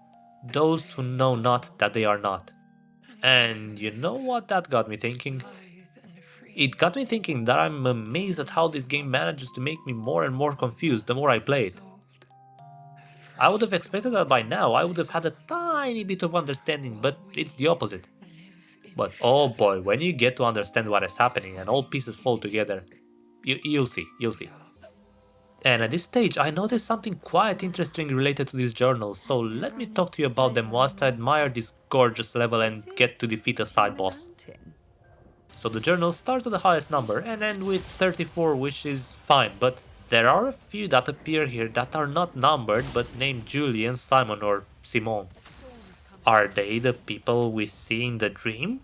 "Those who know not that they are not." And you know what that got me thinking? It got me thinking that I'm amazed at how this game manages to make me more and more confused the more I play it. I would have expected that by now I would have had a tiny bit of understanding, but it's the opposite. But oh boy, when you get to understand what is happening and all pieces fall together, you'll see. And at this stage I noticed something quite interesting related to these journals, so let me talk to you about them whilst I admire this gorgeous level and get to defeat a side boss. So the journals start at the highest number and end with 34, which is fine, but there are a few that appear here that are not numbered but named Julian, Simon or Simon. Are they the people we see in the dream?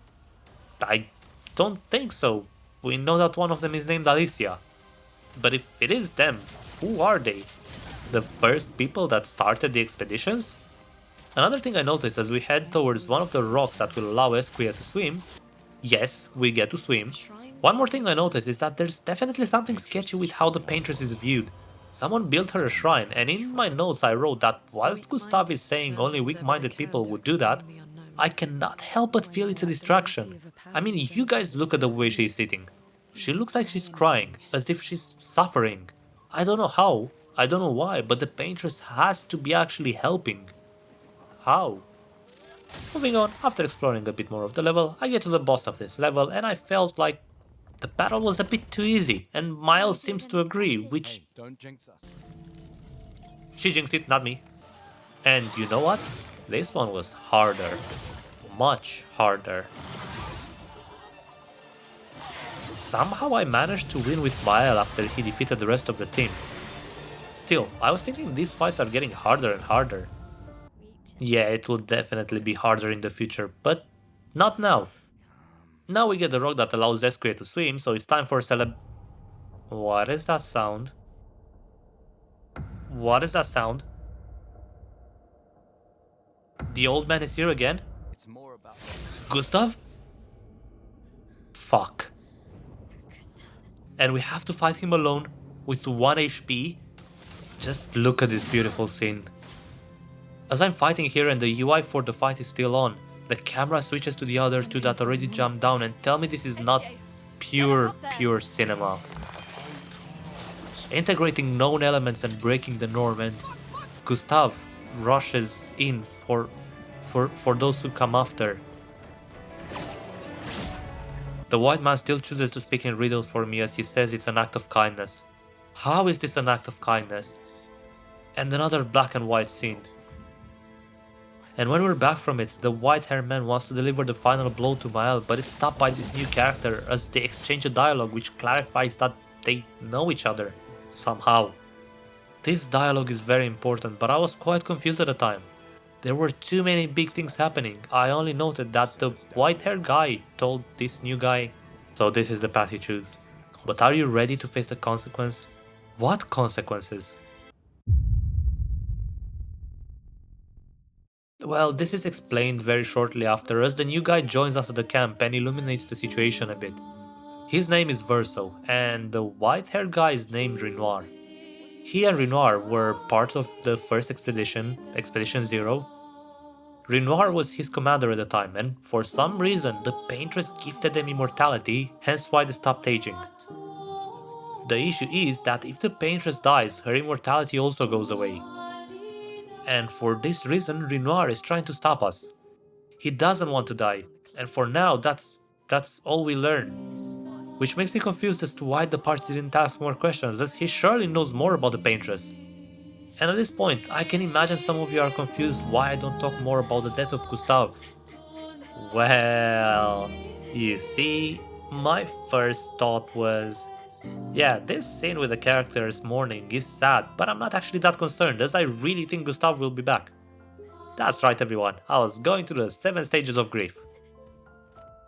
I don't think so. We know that one of them is named Alicia. But if it is them, who are they? The first people that started the expeditions? Another thing I noticed as we head towards one of the rocks that will allow Esquire to swim. Yes, we get to swim. One more thing I noticed is that there's definitely something sketchy with how the paintress is viewed. Someone built her a shrine, and in my notes I wrote that whilst Gustave is saying only weak-minded people would do that, I cannot help but feel it's a distraction. I mean, you guys look at the way she's sitting. She looks like she's crying, as if she's suffering. I don't know how, I don't know why, but the paintress has to be actually helping. How? Moving on, after exploring a bit more of the level, I get to the boss of this level and I felt like the battle was a bit too easy, and Miles seems to agree, which... Hey, don't jinx us. She jinxed it, not me. And you know what? This one was harder. Much harder. Somehow I managed to win with Miles after he defeated the rest of the team. Still, I was thinking these fights are getting harder and harder. Yeah, it will definitely be harder in the future, but not now. Now we get the rock that allows Esquire to swim, so it's time for What is that sound? What is that sound? The old man is here again? It's more about... Gustave? Fuck. And we have to fight him alone with 1 HP? Just look at this beautiful scene. As I'm fighting here and the UI for the fight is still on, the camera switches to the other two that already jumped down and tell me this is not pure cinema. Integrating known elements and breaking the norm, and Gustave rushes in for those who come after. The white man still chooses to speak in riddles for me as he says it's an act of kindness. How is this an act of kindness? And another black and white scene. And when we're back from it, the white-haired man wants to deliver the final blow to Mael, but it's stopped by this new character as they exchange a dialogue which clarifies that they know each other, somehow. This dialogue is very important, but I was quite confused at the time. There were too many big things happening. I only noted that the white-haired guy told this new guy, so this is the path you choose. But are you ready to face the consequence? What consequences? Well, this is explained very shortly after, as the new guy joins us at the camp and illuminates the situation a bit. His name is Verso, and the white-haired guy is named Renoir. He and Renoir were part of the first expedition, Expedition Zero. Renoir was his commander at the time, and for some reason the paintress gifted them immortality, hence why they stopped aging. The issue is that if the paintress dies, her immortality also goes away. And for this reason, Renoir is trying to stop us. He doesn't want to die, and for now that's all we learn. Which makes me confused as to why the party didn't ask more questions, as he surely knows more about the paintress. And at this point, I can imagine some of you are confused why I don't talk more about the death of Gustave. Well, you see, my first thought was, yeah, this scene with the characters mourning is sad, but I'm not actually that concerned, as I really think Gustave will be back. That's right everyone, I was going through the 7 stages of grief.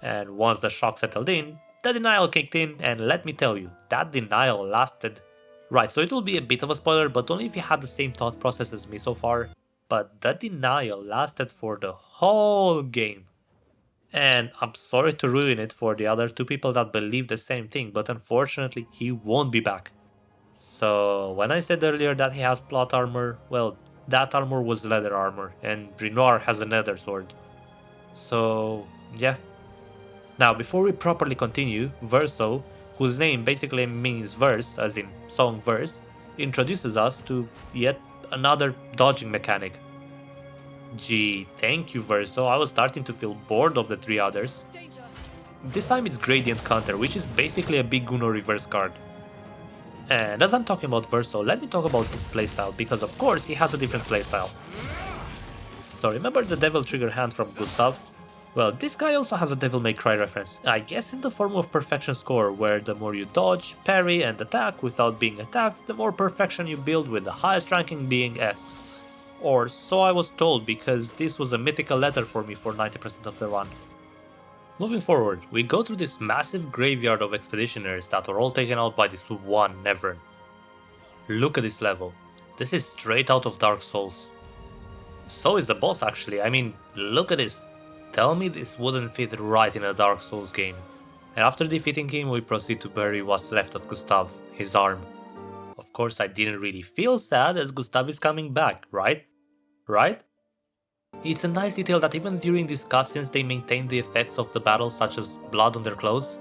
And once the shock settled in, the denial kicked in, and let me tell you, that denial lasted. Right, so it will be a bit of a spoiler, but only if you had the same thought process as me so far. But the denial lasted for the whole game. And I'm sorry to ruin it for the other 2 people that believe the same thing, but unfortunately he won't be back. So when I said earlier that he has plot armor, well, that armor was leather armor, and Renoir has a nether sword. So yeah. Now before we properly continue, Verso, whose name basically means verse, as in song verse, introduces us to yet another dodging mechanic. Gee, thank you Verso, I was starting to feel bored of the 3 others. This time it's Gradient Counter, which is basically a big Uno reverse card. And as I'm talking about Verso, let me talk about his playstyle, because of course he has a different playstyle. So remember the Devil Trigger hand from Gustave? Well, this guy also has a Devil May Cry reference, I guess in the form of perfection score, where the more you dodge, parry and attack without being attacked, the more perfection you build, with the highest ranking being S. Or so I was told, because this was a mythical letter for me for 90% of the run. Moving forward, we go through this massive graveyard of expeditioners that were all taken out by this one Nevern. Look at this level. This is straight out of Dark Souls. So is the boss actually, I mean, look at this. Tell me this wouldn't fit right in a Dark Souls game. And after defeating him, we proceed to bury what's left of Gustave, his arm. Of course, I didn't really feel sad as Gustave is coming back, right? Right? It's a nice detail that even during these cutscenes they maintain the effects of the battle, such as blood on their clothes.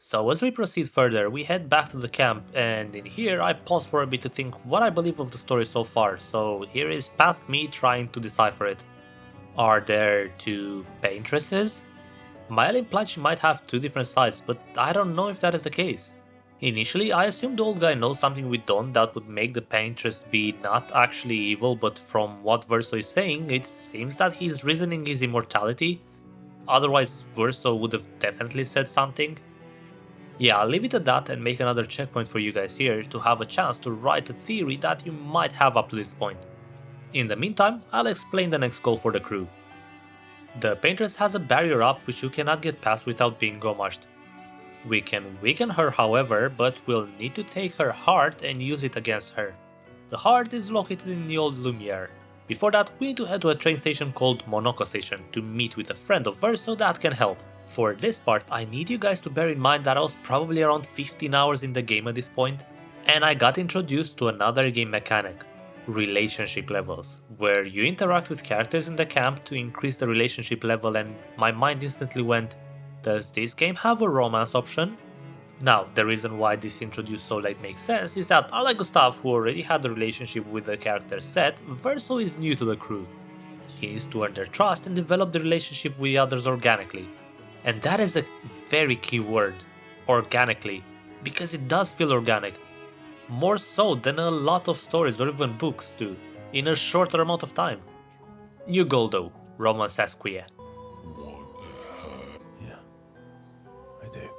So as we proceed further, we head back to the camp, and in here I pause for a bit to think what I believe of the story so far, so here is past me trying to decipher it. Are there two paintresses? Mael implied she might have two different sides, but I don't know if that is the case. Initially, I assumed the old guy knows something we don't that would make the paintress be not actually evil, but from what Verso is saying, it seems that his reasoning is immortality. Otherwise, Verso would have definitely said something. Yeah, I'll leave it at that and make another checkpoint for you guys here to have a chance to write a theory that you might have up to this point. In the meantime, I'll explain the next goal for the crew. The paintress has a barrier up which you cannot get past without being gomashed. We can weaken her however, but we'll need to take her heart and use it against her. The heart is located in the old Lumiere. Before that, we need to head to a train station called Monaco Station to meet with a friend of Verso that can help. For this part, I need you guys to bear in mind that I was probably around 15 hours in the game at this point, and I got introduced to another game mechanic. Relationship levels, where you interact with characters in the camp to increase the relationship level, and my mind instantly went, does this game have a romance option? Now, the reason why this introduced so late makes sense is that unlike Gustave, who already had a relationship with the character set, Verso is new to the crew. He needs to earn their trust and develop the relationship with others organically. And that is a very key word, organically, because it does feel organic. More so than a lot of stories or even books do, in a shorter amount of time. New goal though, romance Esquire. Yeah, I do.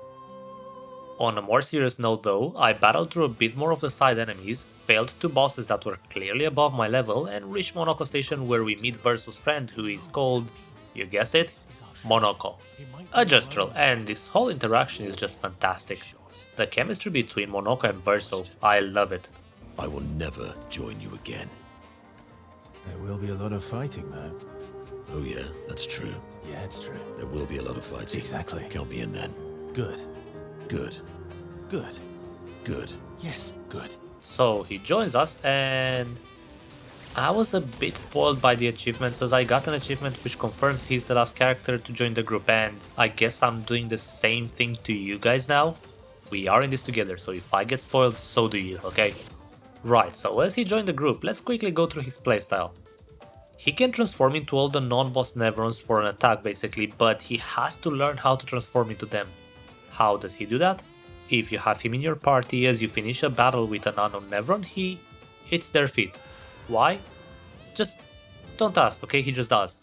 On a more serious note though, I battled through a bit more of the side enemies, failed two bosses that were clearly above my level, and reached Monaco Station where we meet Verso's friend who is called, you guessed it, Monaco. A Gestural, and this whole interaction is just fantastic. The chemistry between Monaco and Verso, I love it. I will never join you again. There will be a lot of fighting, though. Oh yeah, that's true. Yeah, it's true. There will be a lot of fighting. Exactly. Count me in then. Good. Good. Good. Good. Yes, good. So he joins us, and I was a bit spoiled by the achievements as I got an achievement which confirms he's the last character to join the group, and I guess I'm doing the same thing to you guys now. We are in this together, so if I get spoiled, so do you, okay? Right, so as he joined the group, let's quickly go through his playstyle. He can transform into all the non-boss Nevrons for an attack basically, but he has to learn how to transform into them. How does he do that? If you have him in your party as you finish a battle with an unknown Nevron, he hits their feet. Why? Just don't ask, okay? He just does.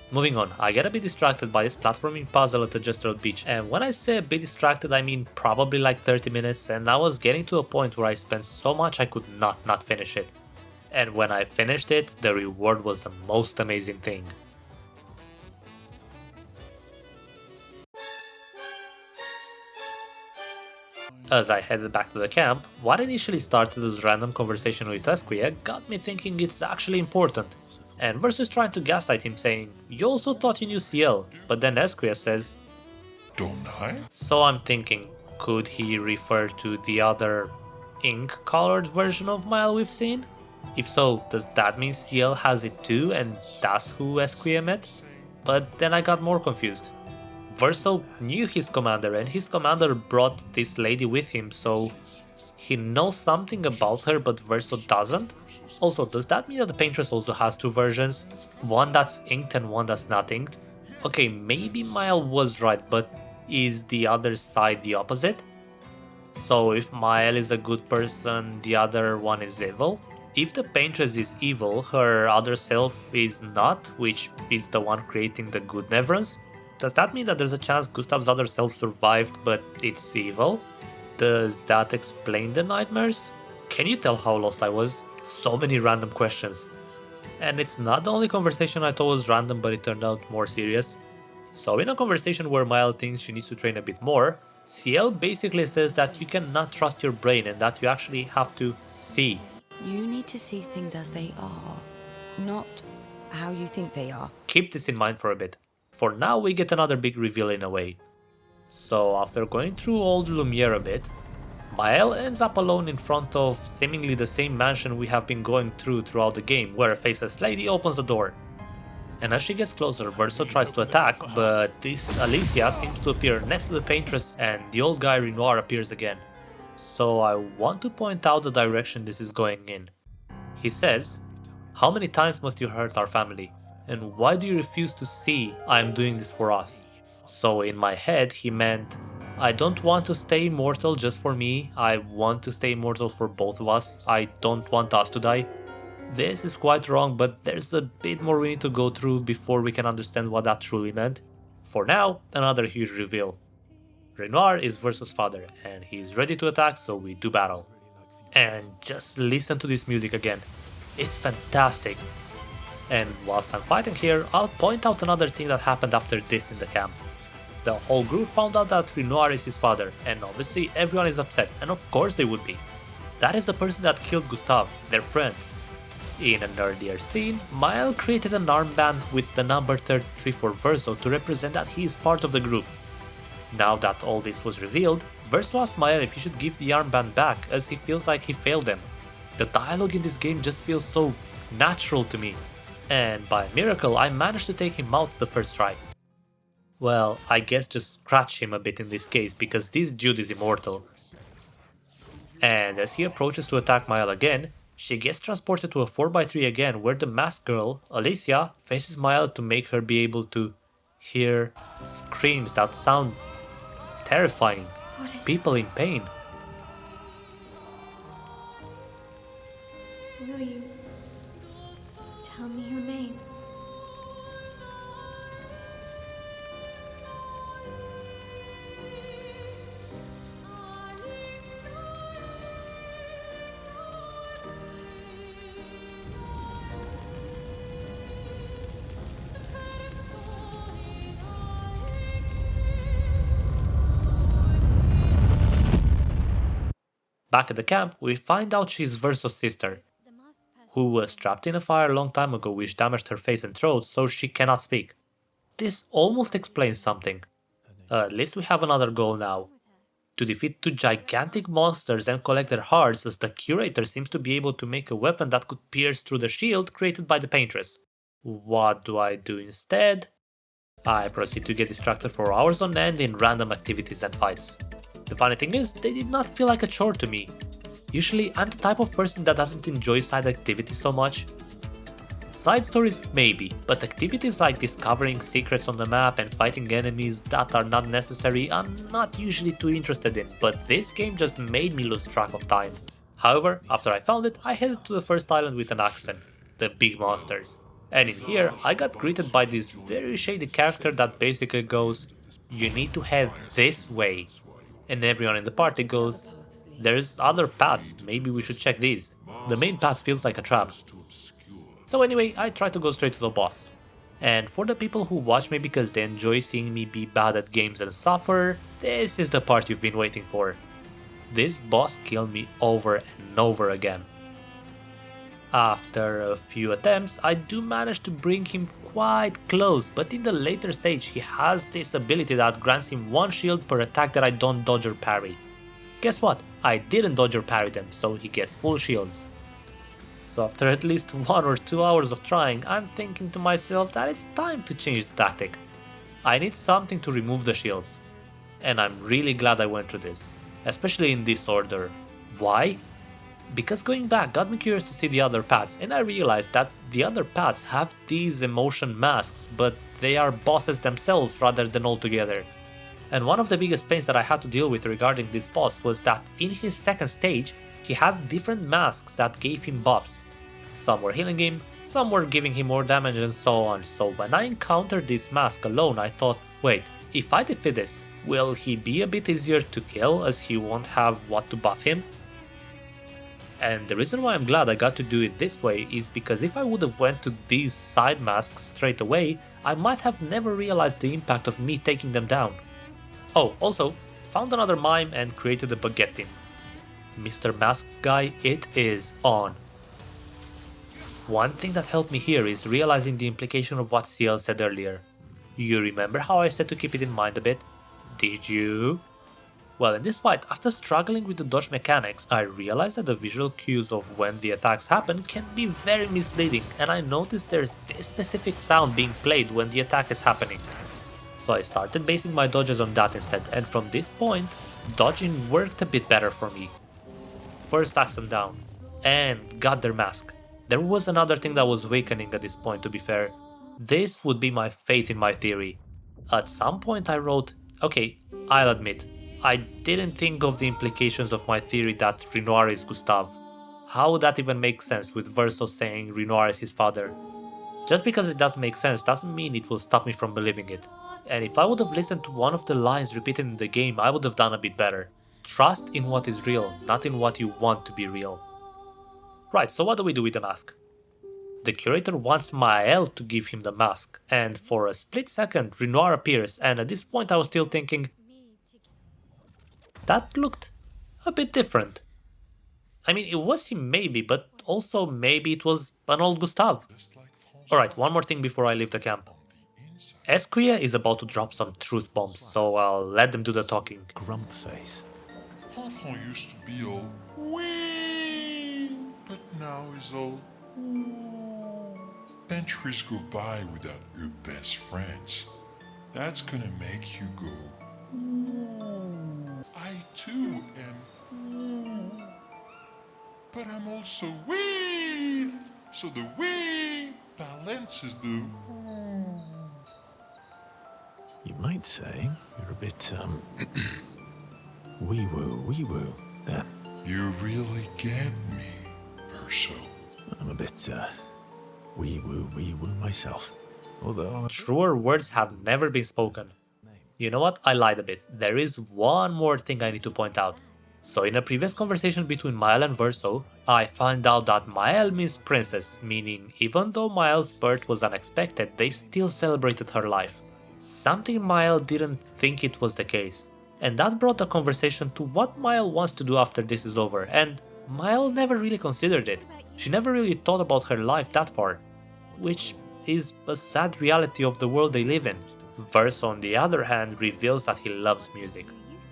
Moving on, I get a bit distracted by this platforming puzzle at the Gestural beach, and when I say a bit distracted I mean probably like 30 minutes, and I was getting to a point where I spent so much I could not finish it. And when I finished it, the reward was the most amazing thing. As I headed back to the camp, what initially started as random conversation with Esquire got me thinking it's actually important. And Versus trying to gaslight him saying, you also thought you knew CL, but then Esquire says, Don't I? so I'm thinking, could he refer to the other ink-colored version of Mael we've seen? If so, does that mean CL has it too and that's who Esquire met? But then I got more confused. Verso knew his commander and his commander brought this lady with him, so he knows something about her but Verso doesn't? Also, does that mean that the Paintress also has two versions? One that's inked and one that's not inked? Okay, maybe Mael was right, but is the other side the opposite? So if Mael is a good person, the other one is evil? If the paintress is evil, her other self is not, which is the one creating the good Neverons. Does that mean that there's a chance Gustave's other self survived but it's evil? Does that explain the nightmares? Can you tell how lost I was? So many random questions. And it's not the only conversation I thought was random, but it turned out more serious. So in a conversation where Mile thinks she needs to train a bit more, Ciel basically says that you cannot trust your brain and that you actually have to see. You need to see things as they are, not how you think they are. Keep this in mind for a bit. For now, we get another big reveal in a way. So after going through old Lumiere a bit, Mael ends up alone in front of seemingly the same mansion we have been going through throughout the game, where a faceless lady opens the door. And as she gets closer, Verso tries to attack, but this Alicia seems to appear next to the paintress and the old guy Renoir appears again. So I want to point out the direction this is going in. He says, "How many times must you hurt our family? And why do you refuse to see I am doing this for us?" So in my head he meant, I don't want to stay immortal just for me, I want to stay immortal for both of us, I don't want us to die. This is quite wrong, but there's a bit more we need to go through before we can understand what that truly meant. For now, another huge reveal. Renoir is Verso's father, and he's ready to attack, so we do battle. And just listen to this music again. It's fantastic. And whilst I'm fighting here, I'll point out another thing that happened after this in the camp. The whole group found out that Renoir is his father, and obviously everyone is upset, and of course they would be. That is the person that killed Gustave, their friend. In an earlier scene, Mael created an armband with the number 33 for Verso to represent that he is part of the group. Now that all this was revealed, Verso asked Mael if he should give the armband back as he feels like he failed them. The dialogue in this game just feels so natural to me. And by a miracle, I managed to take him out the first try. Well, I guess just scratch him a bit in this case, because this dude is immortal. And as he approaches to attack Mael again, she gets transported to a 4x3 again, where the masked girl, Alicia, faces Mael to make her be able to hear screams that sound terrifying. People in pain. Will you tell me your name? Back at the camp, we find out she's Verso's sister, who was trapped in a fire a long time ago which damaged her face and throat, so she cannot speak. This almost explains something. At least we have another goal now. To defeat two gigantic monsters and collect their hearts, as the curator seems to be able to make a weapon that could pierce through the shield created by the paintress. What do I do instead? I proceed to get distracted for hours on end in random activities and fights. The funny thing is, they did not feel like a chore to me. Usually, I'm the type of person that doesn't enjoy side activities so much. Side stories maybe, but activities like discovering secrets on the map and fighting enemies that are not necessary I'm not usually too interested in, but this game just made me lose track of time. However, after I found it, I headed to the first island with an accent, the big monsters. And in here, I got greeted by this very shady character that basically goes, "You need to head this way." And everyone in the party goes, "There's other paths, maybe we should check these. The main path feels like a trap." So anyway, I try to go straight to the boss. And for the people who watch me because they enjoy seeing me be bad at games and suffer, this is the part you've been waiting for. This boss killed me over and over again. After a few attempts, I do manage to bring him quite close, but in the later stage he has this ability that grants him one shield per attack that I don't dodge or parry. Guess what? I didn't dodge or parry them, so he gets full shields. So after at least 1 or 2 hours of trying, I'm thinking to myself that it's time to change the tactic. I need something to remove the shields. And I'm really glad I went through this, especially in this order. Why? Because going back got me curious to see the other paths, and I realized that the other paths have these emotion masks, but they are bosses themselves rather than all together. And one of the biggest pains that I had to deal with regarding this boss was that in his second stage, he had different masks that gave him buffs. Some were healing him, some were giving him more damage and so on. So when I encountered this mask alone, I thought, wait, if I defeat this, will he be a bit easier to kill as he won't have what to buff him? And the reason why I'm glad I got to do it this way is because if I would have went to these side masks straight away, I might have never realized the impact of me taking them down. Oh, also, found another mime and created a baguette team. Mr. Mask Guy, it is on. One thing that helped me here is realizing the implication of what CL said earlier. You remember how I said to keep it in mind a bit? Did you? Well, in this fight, after struggling with the dodge mechanics, I realized that the visual cues of when the attacks happen can be very misleading, and I noticed there's this specific sound being played when the attack is happening. So I started basing my dodges on that instead, and from this point, dodging worked a bit better for me. First axe them down, and got their mask. There was another thing that was awakening at this point, to be fair. This would be my fate in my theory. At some point I wrote, okay, I'll admit, I didn't think of the implications of my theory that Renoir is Gustave. How would that even make sense with Verso saying Renoir is his father? Just because it doesn't make sense doesn't mean it will stop me from believing it. And if I would have listened to one of the lines repeated in the game, I would have done a bit better. Trust in what is real, not in what you want to be real. Right, so what do we do with the mask? The curator wants Maël to give him the mask, and for a split second Renoir appears, and at this point I was still thinking, that looked a bit different. I mean, it was him maybe, but also maybe it was an old Gustave. Alright, one more thing before I leave the camp. Esquire is about to drop some truth bombs, so I'll let them do the talking. Grump face. Enfant used to be all Wheee, but now is all Ooh. Centuries go by without your best friends. That's gonna make you go Ooh. I too am Ooh. But I'm also Wheee, so the Wheee balances the Ooh. You might say you're a bit, wee-woo there. You really get me, Verso. I'm a bit, wee-woo myself. Although... Truer words have never been spoken. You know what? I lied a bit. There is one more thing I need to point out. So in a previous conversation between Maël and Verso, I found out that Maël means princess, meaning even though Maël's birth was unexpected, they still celebrated her life. Something Maël didn't think it was the case. And that brought the conversation to what Maël wants to do after this is over, and Maël never really considered it. She never really thought about her life that far, which is a sad reality of the world they live in. Verso, on the other hand, reveals that he loves music.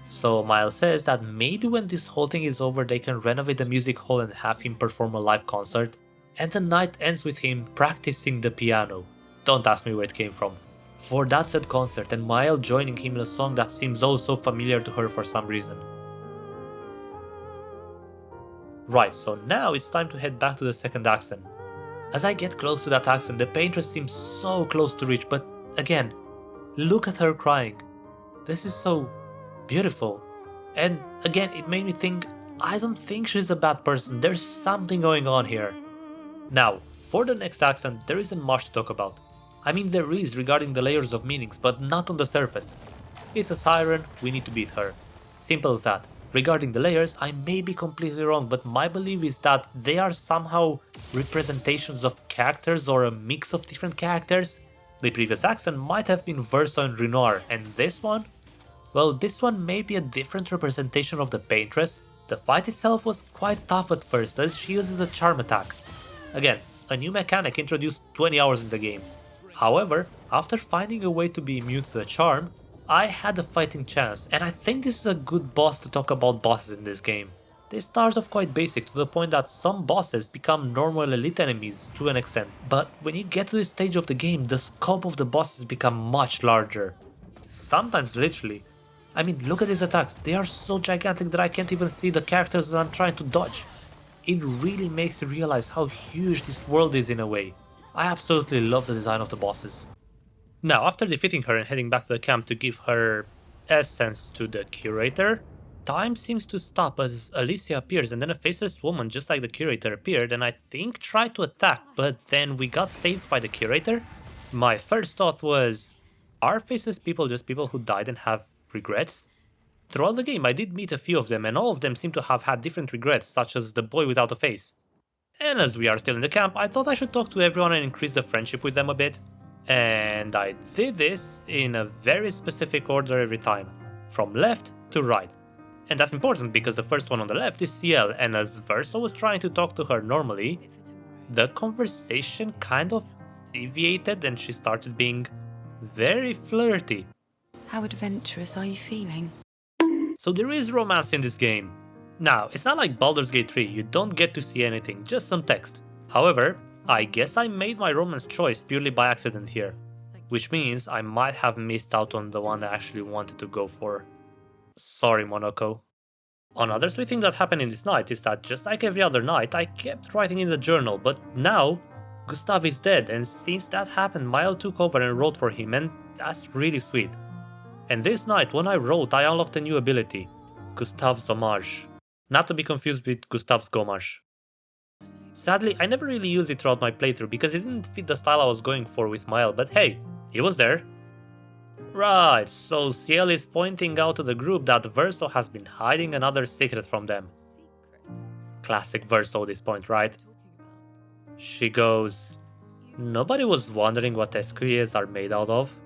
So Maël says that maybe when this whole thing is over they can renovate the music hall and have him perform a live concert, and the night ends with him practicing the piano. Don't ask me where it came from. For that said concert, and Maël joining him in a song that seems oh so familiar to her for some reason. Right, so now it's time to head back to the second accent. As I get close to that accent, the paintress seems so close to reach, but again, look at her crying. This is so beautiful. And again, it made me think, I don't think she's a bad person, there's something going on here. Now, for the next accent, there isn't much to talk about. I mean, there is regarding the layers of meanings, but not on the surface. It's a siren, we need to beat her. Simple as that. Regarding the layers, I may be completely wrong, but my belief is that they are somehow representations of characters or a mix of different characters. The previous accent might have been Verso and Renoir, and this one? Well, this one may be a different representation of the paintress. The fight itself was quite tough at first, as she uses a charm attack. Again, a new mechanic introduced 20 hours in the game. However, after finding a way to be immune to the charm, I had a fighting chance, and I think this is a good boss to talk about bosses in this game. They start off quite basic to the point that some bosses become normal elite enemies to an extent, but when you get to this stage of the game, the scope of the bosses become much larger. Sometimes literally. I mean, look at these attacks, they are so gigantic that I can't even see the characters that I'm trying to dodge. It really makes you realize how huge this world is in a way. I absolutely love the design of the bosses. Now, after defeating her and heading back to the camp to give her essence to the curator, time seems to stop as Alicia appears, and then a faceless woman just like the curator appeared and I think tried to attack, but then we got saved by the curator? My first thought was, are faceless people just people who died and have regrets? Throughout the game I did meet a few of them and all of them seem to have had different regrets, such as the boy without a face. And as we are still in the camp, I thought I should talk to everyone and increase the friendship with them a bit. And I did this in a very specific order every time, from left to right. And that's important because the first one on the left is CL, and as Verso was trying to talk to her normally, the conversation kind of deviated and she started being very flirty. How adventurous are you feeling? So there is romance in this game. Now, it's not like Baldur's Gate 3, you don't get to see anything, just some text. However, I guess I made my romance choice purely by accident here, which means I might have missed out on the one I actually wanted to go for. Sorry, Monoko. Another sweet thing that happened in this night is that just like every other night, I kept writing in the journal, but now Gustave is dead, and since that happened, Mile took over and wrote for him, and that's really sweet. And this night, when I wrote, I unlocked a new ability, Gustave's Homage. Not to be confused with Gustave's Gommage. Sadly, I never really used it throughout my playthrough because it didn't fit the style I was going for with Mile, but hey, it was there. Right, so Ciel is pointing out to the group that Verso has been hiding another secret from them. Classic Verso at this point, right? She goes, nobody was wondering what esquires are made out of.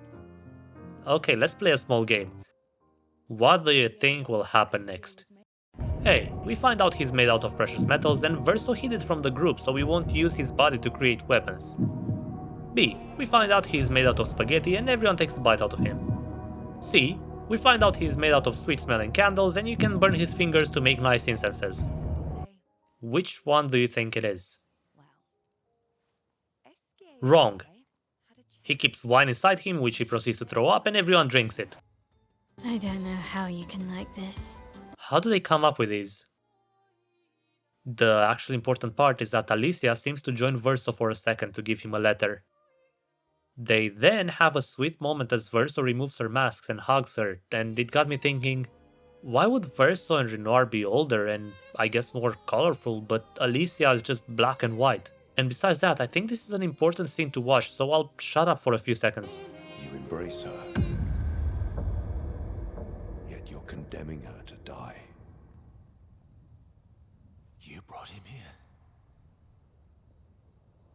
Okay, let's play a small game. What do you think will happen next? A. We find out he's made out of precious metals, and Verso hid it from the group so we won't use his body to create weapons. B. We find out he's made out of spaghetti and everyone takes a bite out of him. C. We find out he's made out of sweet smelling candles and you can burn his fingers to make nice incenses. Which one do you think it is? Wrong. He keeps wine inside him, which he proceeds to throw up, and everyone drinks it. I don't know how you can like this. How do they come up with these? The actually important part is that Alicia seems to join Verso for a second to give him a letter. They then have a sweet moment as Verso removes her masks and hugs her, and it got me thinking, why would Verso and Renoir be older and I guess more colorful, but Alicia is just black and white? And besides that, I think this is an important scene to watch, so I'll shut up for a few seconds. You embrace her, yet you're condemning her to die. You brought him here.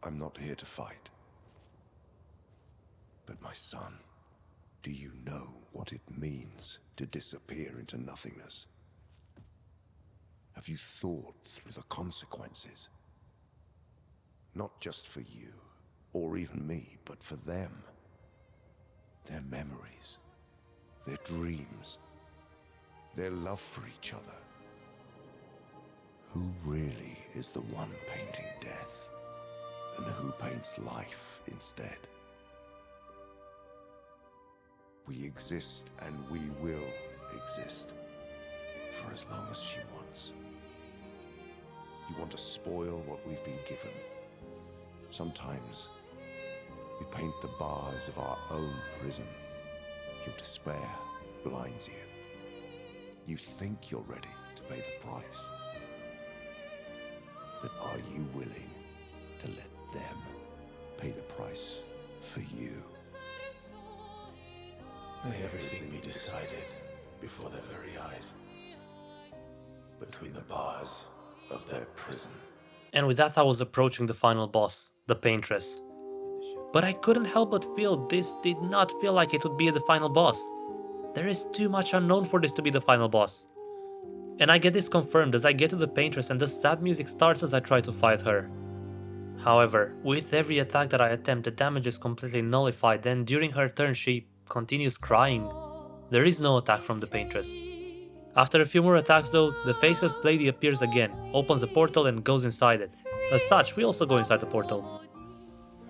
I'm not here to fight. But my son, do you know what it means to disappear into nothingness? Have you thought through the consequences? Not just for you, or even me, but for them. Their memories, their dreams, their love for each other. Who really is the one painting death, and who paints life instead? We exist and we will exist for as long as she wants. You want to spoil what we've been given. Sometimes we paint the bars of our own prison. Your despair blinds you. You think you're ready to pay the price. But are you willing to let them pay the price for you? May everything be decided before their very eyes, between the bars of their prison. And with that I was approaching the final boss, the Paintress. But I couldn't help but feel this did not feel like it would be the final boss. There is too much unknown for this to be the final boss. And I get this confirmed as I get to the Paintress and the sad music starts as I try to fight her. However, with every attack that I attempt, the damage is completely nullified, and during her turn she continues crying. There is no attack from the Paintress. After a few more attacks though, the faceless lady appears again, opens a portal and goes inside it. As such, we also go inside the portal.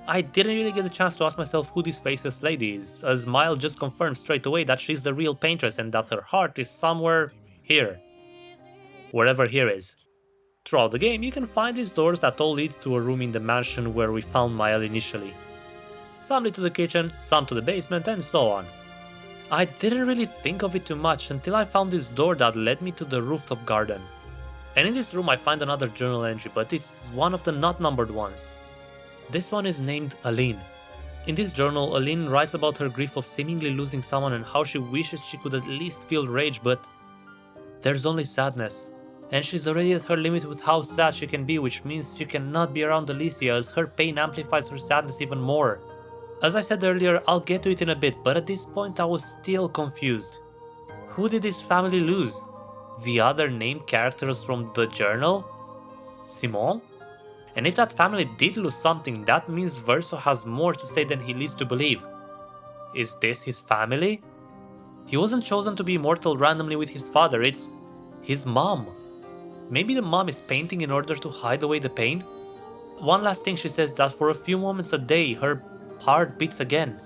I didn't really get a chance to ask myself who this faceless lady is, as Mile just confirmed straight away that she's the real Paintress and that her heart is somewhere here. Wherever here is. Throughout the game, you can find these doors that all lead to a room in the mansion where we found Mile initially. Some lead to the kitchen, some to the basement, and so on. I didn't really think of it too much until I found this door that led me to the rooftop garden. And in this room I find another journal entry, but it's one of the not numbered ones. This one is named Aline. In this journal, Aline writes about her grief of seemingly losing someone and how she wishes she could at least feel rage, but there's only sadness. And she's already at her limit with how sad she can be, which means she cannot be around Alicia as her pain amplifies her sadness even more. As I said earlier, I'll get to it in a bit, but at this point I was still confused. Who did this family lose? The other named characters from the journal? Simon? And if that family did lose something, that means Verso has more to say than he leads to believe. Is this his family? He wasn't chosen to be immortal randomly with his father, it's his mom. Maybe the mom is painting in order to hide away the pain? One last thing, she says that for a few moments a day her heart beats again.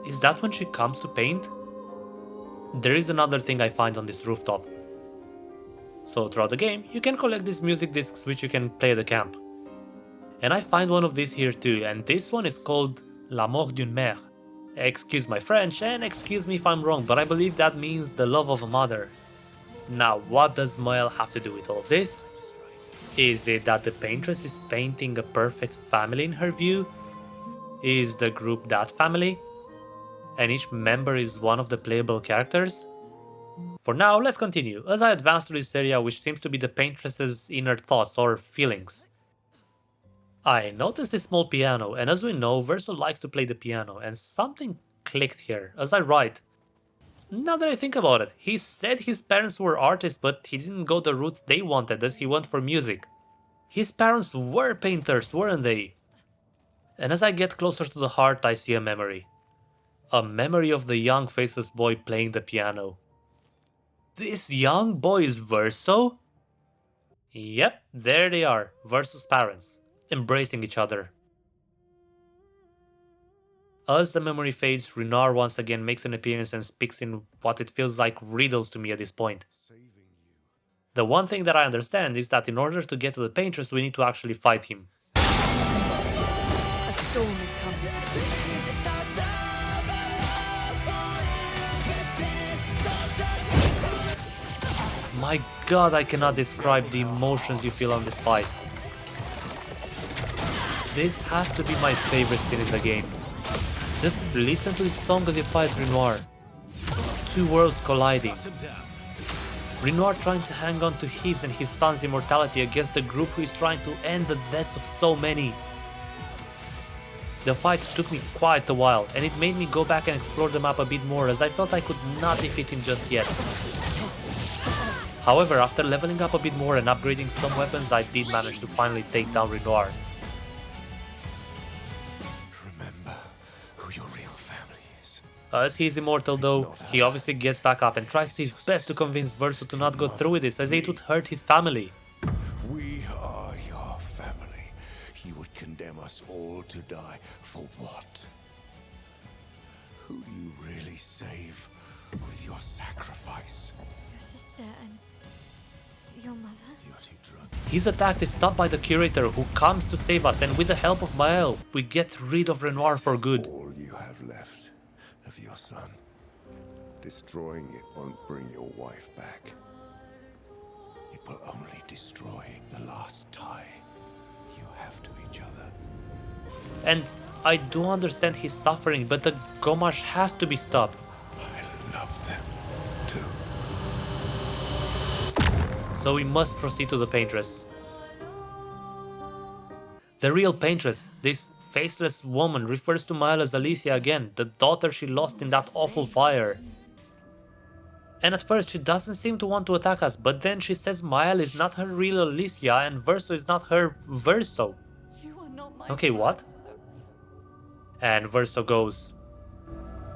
Is that when she comes to paint? There is another thing I find on this rooftop. So throughout the game, you can collect these music discs which you can play at the camp. And I find one of these here too, and this one is called La mort d'une mère. Excuse my French, and excuse me if I'm wrong, but I believe that means the love of a mother. Now, what does Moelle have to do with all of this? Is it that the paintress is painting a perfect family in her view? Is the group that family? And each member is one of the playable characters? For now, let's continue, as I advance to this area which seems to be the paintress's inner thoughts or feelings. I noticed this small piano, and as we know, Verso likes to play the piano, and something clicked here, as I write. Now that I think about it, he said his parents were artists, but he didn't go the route they wanted, as he went for music. His parents were painters, weren't they? And as I get closer to the heart, I see a memory. A memory of the young faceless boy playing the piano. This young boy is Verso? Yep, there they are, Verso's parents, embracing each other. As the memory fades, Renard once again makes an appearance and speaks in what it feels like riddles to me at this point. The one thing that I understand is that in order to get to the paintress, we need to actually fight him. A storm is coming. My god, I cannot describe the emotions you feel on this fight. This has to be my favorite scene in the game. Just listen to this song as you fight Renoir. Two worlds colliding. Renoir trying to hang on to his and his son's immortality against the group who is trying to end the deaths of so many. The fight took me quite a while, and it made me go back and explore the map a bit more, as I felt I could not defeat him just yet. However, after leveling up a bit more and upgrading some weapons, I did manage to finally take down Renoir. Remember who your real family is. As he is immortal though, he obviously gets back up and tries his best to convince Verso to not go through with this, as it would hurt his family. We are your family. He would condemn us all to die for what? Who do you really save with your sacrifice? Your sister and your mother? You're too drunk. His attack is stopped by the curator, who comes to save us, and with the help of Maël, we get rid of Renoir for good. All you have left of your son. Destroying it won't bring your wife back. It will only destroy the last tie you have to each other. And I do understand his suffering, but the Gomash has to be stopped. I love them too. So we must proceed to the paintress. The real paintress, this faceless woman, refers to Maël as Alicia again, the daughter she lost in that awful fire. And at first she doesn't seem to want to attack us, but then she says Maël is not her real Alicia and Verso is not her Verso. You are not my Okay, what? Verso. And Verso goes,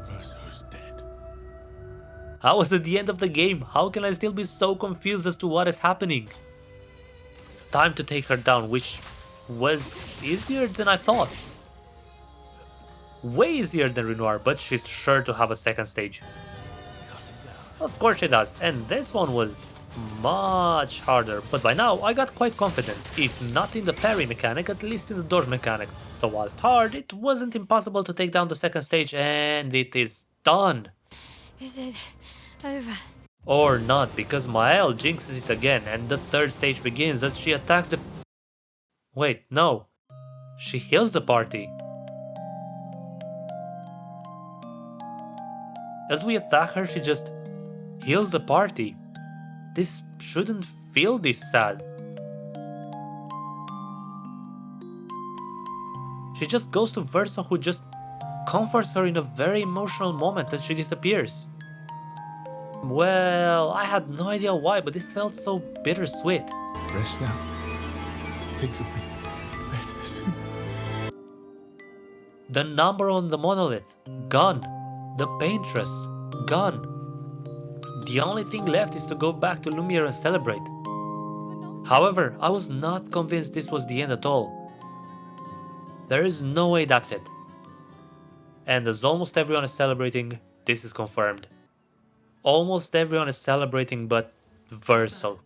Verso's dead. I was at the end of the game, how can I still be so confused as to what is happening? Time to take her down, which was easier than I thought. Way easier than Renoir, but she's sure to have a second stage. Of course she does, and this one was much harder, but by now I got quite confident, if not in the parry mechanic, at least in the dodge mechanic. So whilst hard, it wasn't impossible to take down the second stage, and it is done. Is it over? Or not, because Mael jinxes it again and the third stage begins as she attacks the... Wait, no. She heals the party. As we attack her, she just heals the party. This shouldn't feel this sad. She just goes to Verso, who just comforts her in a very emotional moment as she disappears. Well, I had no idea why, but this felt so bittersweet. Rest now. Things will be better soon. The number on the monolith, gone. The paintress, gone. The only thing left is to go back to Lumiere and celebrate. However, I was not convinced this was the end at all. There is no way that's it. And as almost everyone is celebrating, this is confirmed. Almost everyone is celebrating but Verso.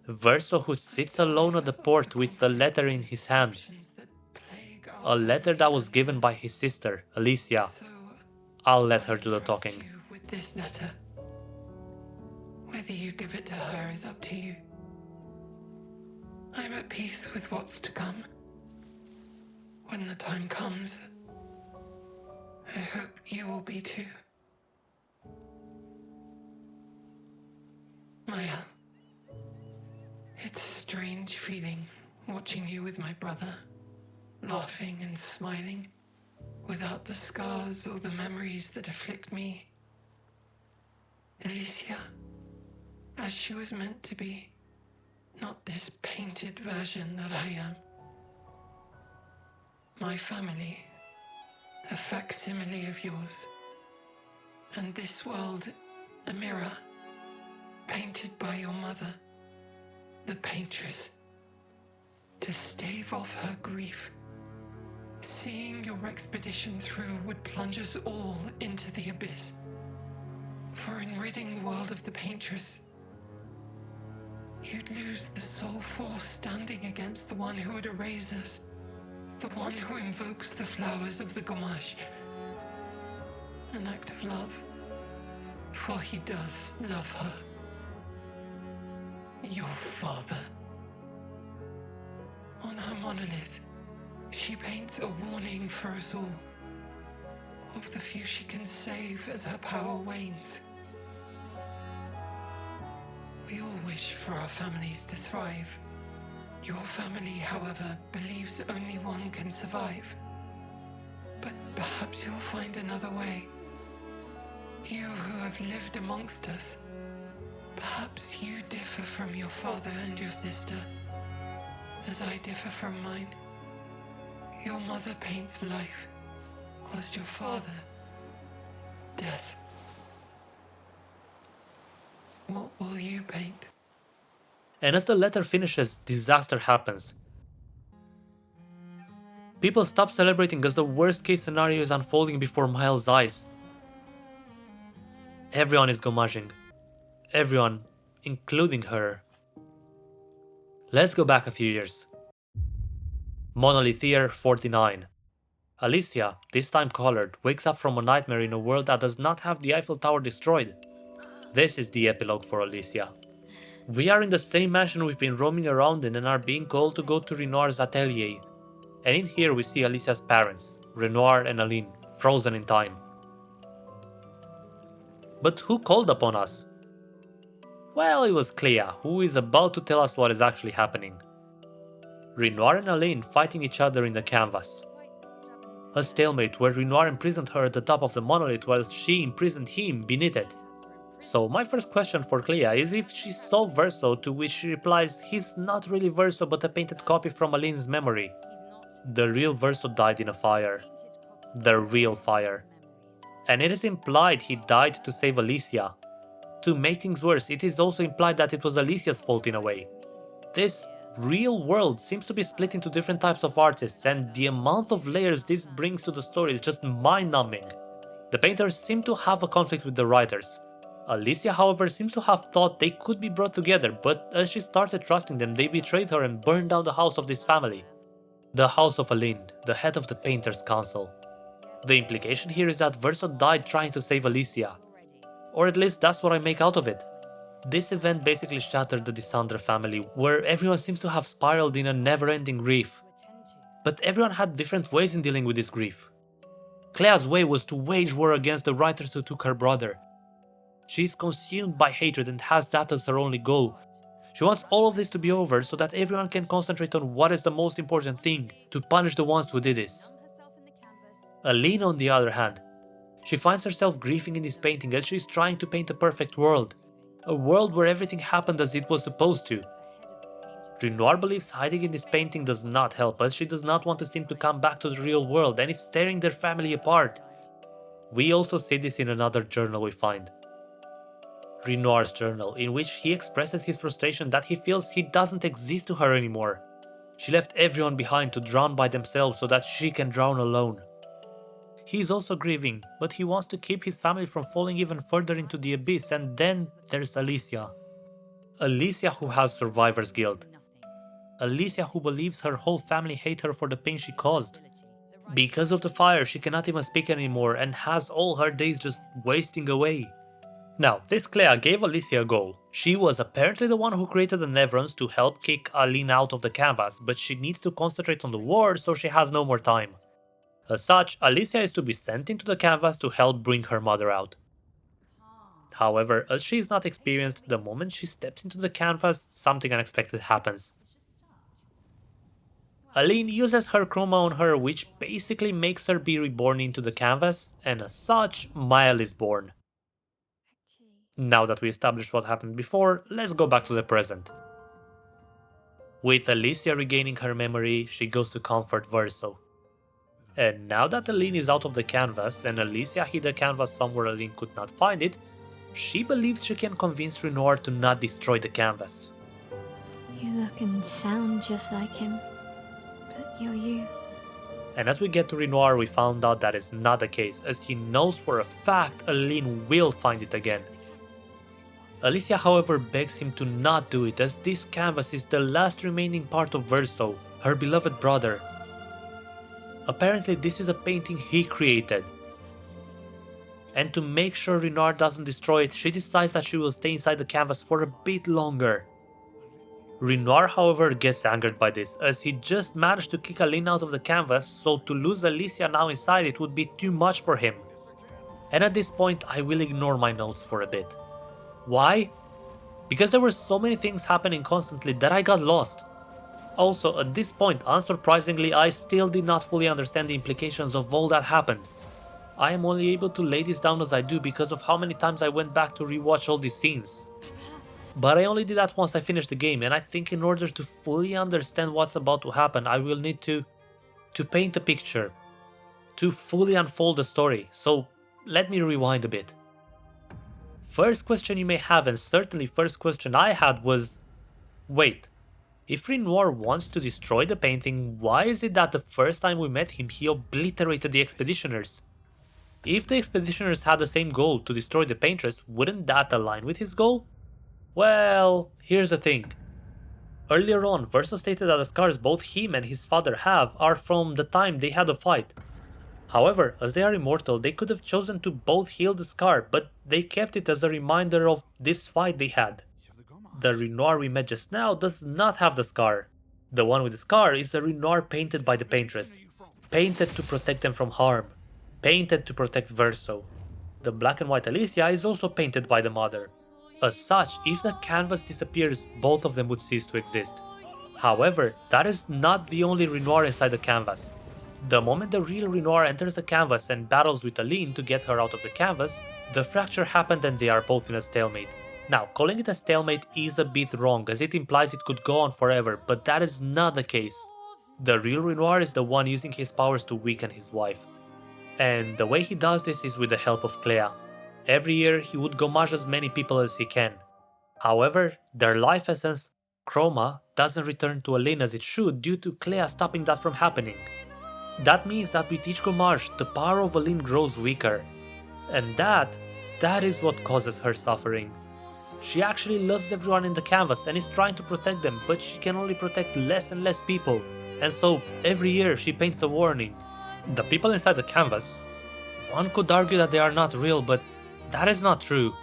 Verso, who sits alone at the port with the letter in his hand. A letter that was given by his sister, Alicia. I'll let her do the talking. With this letter. Whether you give it to her is up to you. I'm at peace with what's to come. When the time comes, I hope you will be too. Maya, it's a strange feeling watching you with my brother, laughing and smiling, without the scars or the memories that afflict me. Alicia, as she was meant to be, not this painted version that I am. My family, a facsimile of yours, and this world, a mirror, painted by your mother, the paintress, to stave off her grief. Seeing your expedition through would plunge us all into the abyss. For in ridding the world of the paintress, you'd lose the sole force standing against the one who would erase us, the one who invokes the flowers of the Gomash. An act of love, for he does love her. Your father. On her monolith, she paints a warning for us all, of the few she can save as her power wanes. We all wish for our families to thrive. Your family, however, believes only one can survive. But perhaps you'll find another way. You who have lived amongst us, perhaps you differ from your father and your sister, as I differ from mine. Your mother paints life, whilst your father, death. What will you paint? And as the letter finishes, disaster happens. People stop celebrating as the worst case scenario is unfolding before Miles' eyes. Everyone is gomaging. Everyone, including her. Let's go back a few years. Monolith Year 49. Alicia, this time colored, wakes up from a nightmare in a world that does not have the Eiffel Tower destroyed. This is the epilogue for Alicia. We are in the same mansion we've been roaming around in and are being called to go to Renoir's atelier. And in here we see Alicia's parents, Renoir and Aline, frozen in time. But who called upon us? Well, it was Clair, who is about to tell us what is actually happening. Renoir and Aline fighting each other in the canvas. A stalemate where Renoir imprisoned her at the top of the monolith whilst she imprisoned him beneath it. So my first question for Clair is if she saw Verso, to which she replies he's not really Verso but a painted copy from Aline's memory. The real Verso died in a fire. The real fire. And it is implied he died to save Alicia. To make things worse, it is also implied that it was Alicia's fault in a way. This real world seems to be split into different types of artists, and the amount of layers this brings to the story is just mind-numbing. The painters seem to have a conflict with the writers. Alicia, however, seems to have thought they could be brought together, but as she started trusting them, they betrayed her and burned down the house of this family. The house of Aline, the head of the Painters' Council. The implication here is that Verso died trying to save Alicia. Or at least that's what I make out of it. This event basically shattered the Dissandre family, where everyone seems to have spiraled in a never-ending grief. But everyone had different ways in dealing with this grief. Claire's way was to wage war against the writers who took her brother. She is consumed by hatred and has that as her only goal. She wants all of this to be over so that everyone can concentrate on what is the most important thing, to punish the ones who did this. Aline, on the other hand, she finds herself grieving in this painting as she is trying to paint a perfect world. A world where everything happened as it was supposed to. Renoir believes hiding in this painting does not help, as she does not want the scene to come back to the real world and is tearing their family apart. We also see this in another journal we find. Renoir's journal, in which he expresses his frustration that he feels he doesn't exist to her anymore. She left everyone behind to drown by themselves so that she can drown alone. He is also grieving, but he wants to keep his family from falling even further into the abyss, and then there's Alicia. Alicia, who has survivor's guilt. Alicia, who believes her whole family hate her for the pain she caused. Because of the fire, she cannot even speak anymore and has all her days just wasting away. Now, this Claire gave Alicia a goal. She was apparently the one who created the Neverons to help kick Aline out of the canvas, but she needs to concentrate on the war, so she has no more time. As such, Alicia is to be sent into the canvas to help bring her mother out. However, as she is not experienced, the moment she steps into the canvas, something unexpected happens. Aline uses her chroma on her, which basically makes her be reborn into the canvas, and as such, Mile is born. Now that we established what happened before, let's go back to the present. With Alicia regaining her memory, she goes to comfort Verso. And now that Aline is out of the canvas, and Alicia hid the canvas somewhere Aline could not find it, she believes she can convince Renoir to not destroy the canvas. You look and sound just like him, but you're you. And as we get to Renoir, we found out that is not the case, as he knows for a fact Aline will find it again. Alicia, however, begs him to not do it, as this canvas is the last remaining part of Verso, her beloved brother. Apparently this is a painting he created. And to make sure Renoir doesn't destroy it, she decides that she will stay inside the canvas for a bit longer. Renoir, however, gets angered by this, as he just managed to kick Aline out of the canvas, so to lose Alicia now inside it would be too much for him. And at this point I will ignore my notes for a bit. Why? Because there were so many things happening constantly that I got lost. Also, at this point, unsurprisingly, I still did not fully understand the implications of all that happened. I am only able to lay this down as I do because of how many times I went back to rewatch all these scenes. But I only did that once I finished the game, and I think in order to fully understand what's about to happen, I will need to paint a picture, to fully unfold the story, so let me rewind a bit. First question you may have, and certainly first question I had, was, wait, if Renoir wants to destroy the painting, why is it that the first time we met him he obliterated the expeditioners? If the expeditioners had the same goal, to destroy the paintress, wouldn't that align with his goal? Well, here's the thing. Earlier on, Verso stated that the scars both him and his father have are from the time they had a fight. However, as they are immortal, they could have chosen to both heal the scar, but they kept it as a reminder of this fight they had. The Renoir we met just now does not have the scar. The one with the scar is a Renoir painted by the paintress, painted to protect them from harm, painted to protect Verso. The black and white Alicia is also painted by the mother. As such, if the canvas disappears, both of them would cease to exist. However, that is not the only Renoir inside the canvas. The moment the real Renoir enters the canvas and battles with Aline to get her out of the canvas, the fracture happened and they are both in a stalemate. Now, calling it a stalemate is a bit wrong, as it implies it could go on forever, but that is not the case. The real Renoir is the one using his powers to weaken his wife. And the way he does this is with the help of Claire. Every year he would gommage as many people as he can. However, their life essence, Chroma, doesn't return to Aline as it should due to Claire stopping that from happening. That means that with each gommage, the power of Aline grows weaker. And that is what causes her suffering. She actually loves everyone in the canvas and is trying to protect them, but she can only protect less and less people. And so, every year she paints a warning. The people inside the canvas, one could argue that they are not real, but that is not true.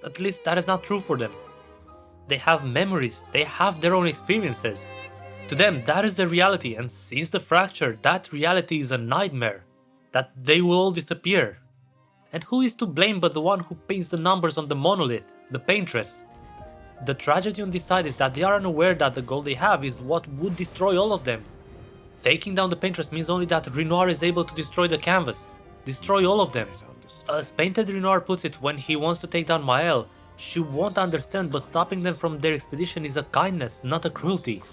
at least that is not true for them. They have memories, they have their own experiences. To them, that is the reality, and since the fracture, that reality is a nightmare. That they will all disappear. And who is to blame but the one who paints the numbers on the monolith, the paintress? The tragedy on this side is that they are unaware that the goal they have is what would destroy all of them. Taking down the paintress means only that Renoir is able to destroy the canvas, destroy all of them. As Painted Renoir puts it when he wants to take down Maëlle, she won't understand, but stopping them from their expedition is a kindness, not a cruelty.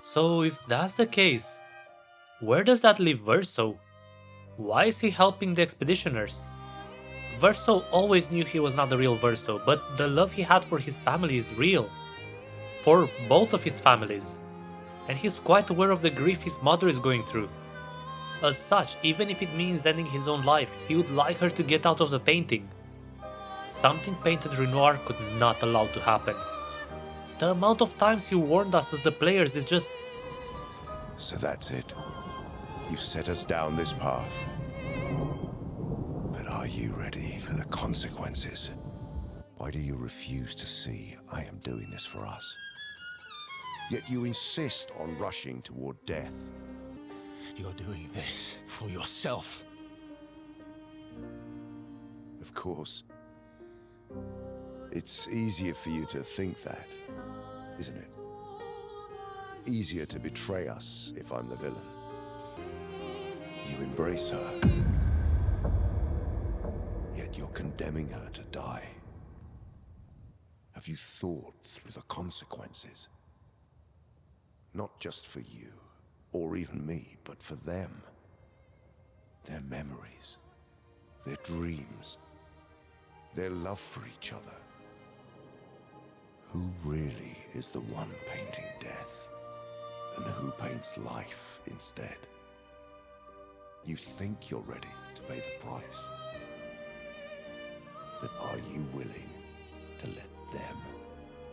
So if that's the case, where does that leave Verso? Why is he helping the expeditioners? Verso always knew he was not the real Verso, but the love he had for his family is real. For both of his families. And he's quite aware of the grief his mother is going through. As such, even if it means ending his own life, he would like her to get out of the painting. Something Painted Renoir could not allow to happen. The amount of times he warned us as the players is just... So that's it. You've set us down this path. But are you ready for the consequences? Why do you refuse to see I am doing this for us? Yet you insist on rushing toward death. You're doing this for yourself. Of course. It's easier for you to think that, isn't it? Easier to betray us if I'm the villain. You embrace her. Yet you're condemning her to die. Have you thought through the consequences? Not just for you, or even me, but for them. Their memories, their dreams, their love for each other. Who really is the one painting death, and who paints life instead? You think you're ready to pay the price, but are you willing to let them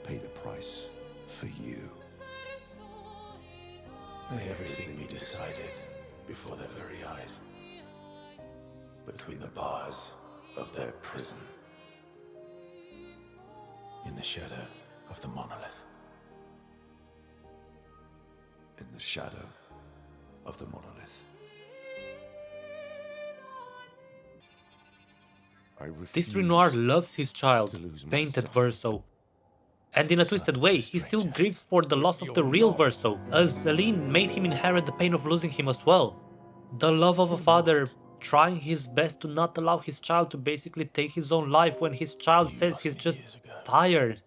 pay the price for you? May everything be decided before their very eyes, between the bars of their prison, in the shadow of the monolith. In the shadow of the monolith. This Renoir loves his child, Painted Verso. And in a twisted way, he still grieves for the loss of the real Verso, as Aline made him inherit the pain of losing him as well. The love of a father trying his best to not allow his child to basically take his own life when his child says he's just tired.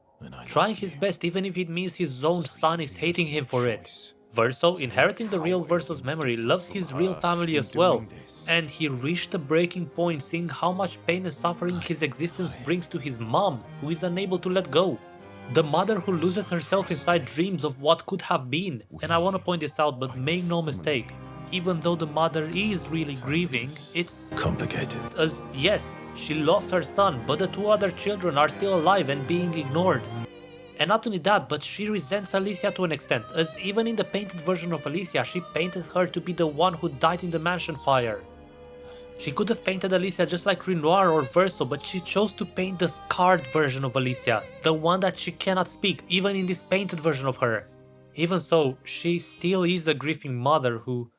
Trying his best even if it means his own son is hating him for it. Verso, inheriting the real Verso's memory, loves his real family as well. And he reached a breaking point seeing how much pain and suffering his existence brings to his mom, who is unable to let go. The mother who loses herself inside dreams of what could have been. And I want to point this out, but make no mistake, even though the mother is really grieving, it's complicated. As yes, she lost her son, but the two other children are still alive and being ignored. And not only that, but she resents Alicia to an extent, as even in the painted version of Alicia, she painted her to be the one who died in the mansion fire. She could have painted Alicia just like Renoir or Verso, but she chose to paint the scarred version of Alicia, the one that she cannot speak, even in this painted version of her. Even so, she still is a grieving mother who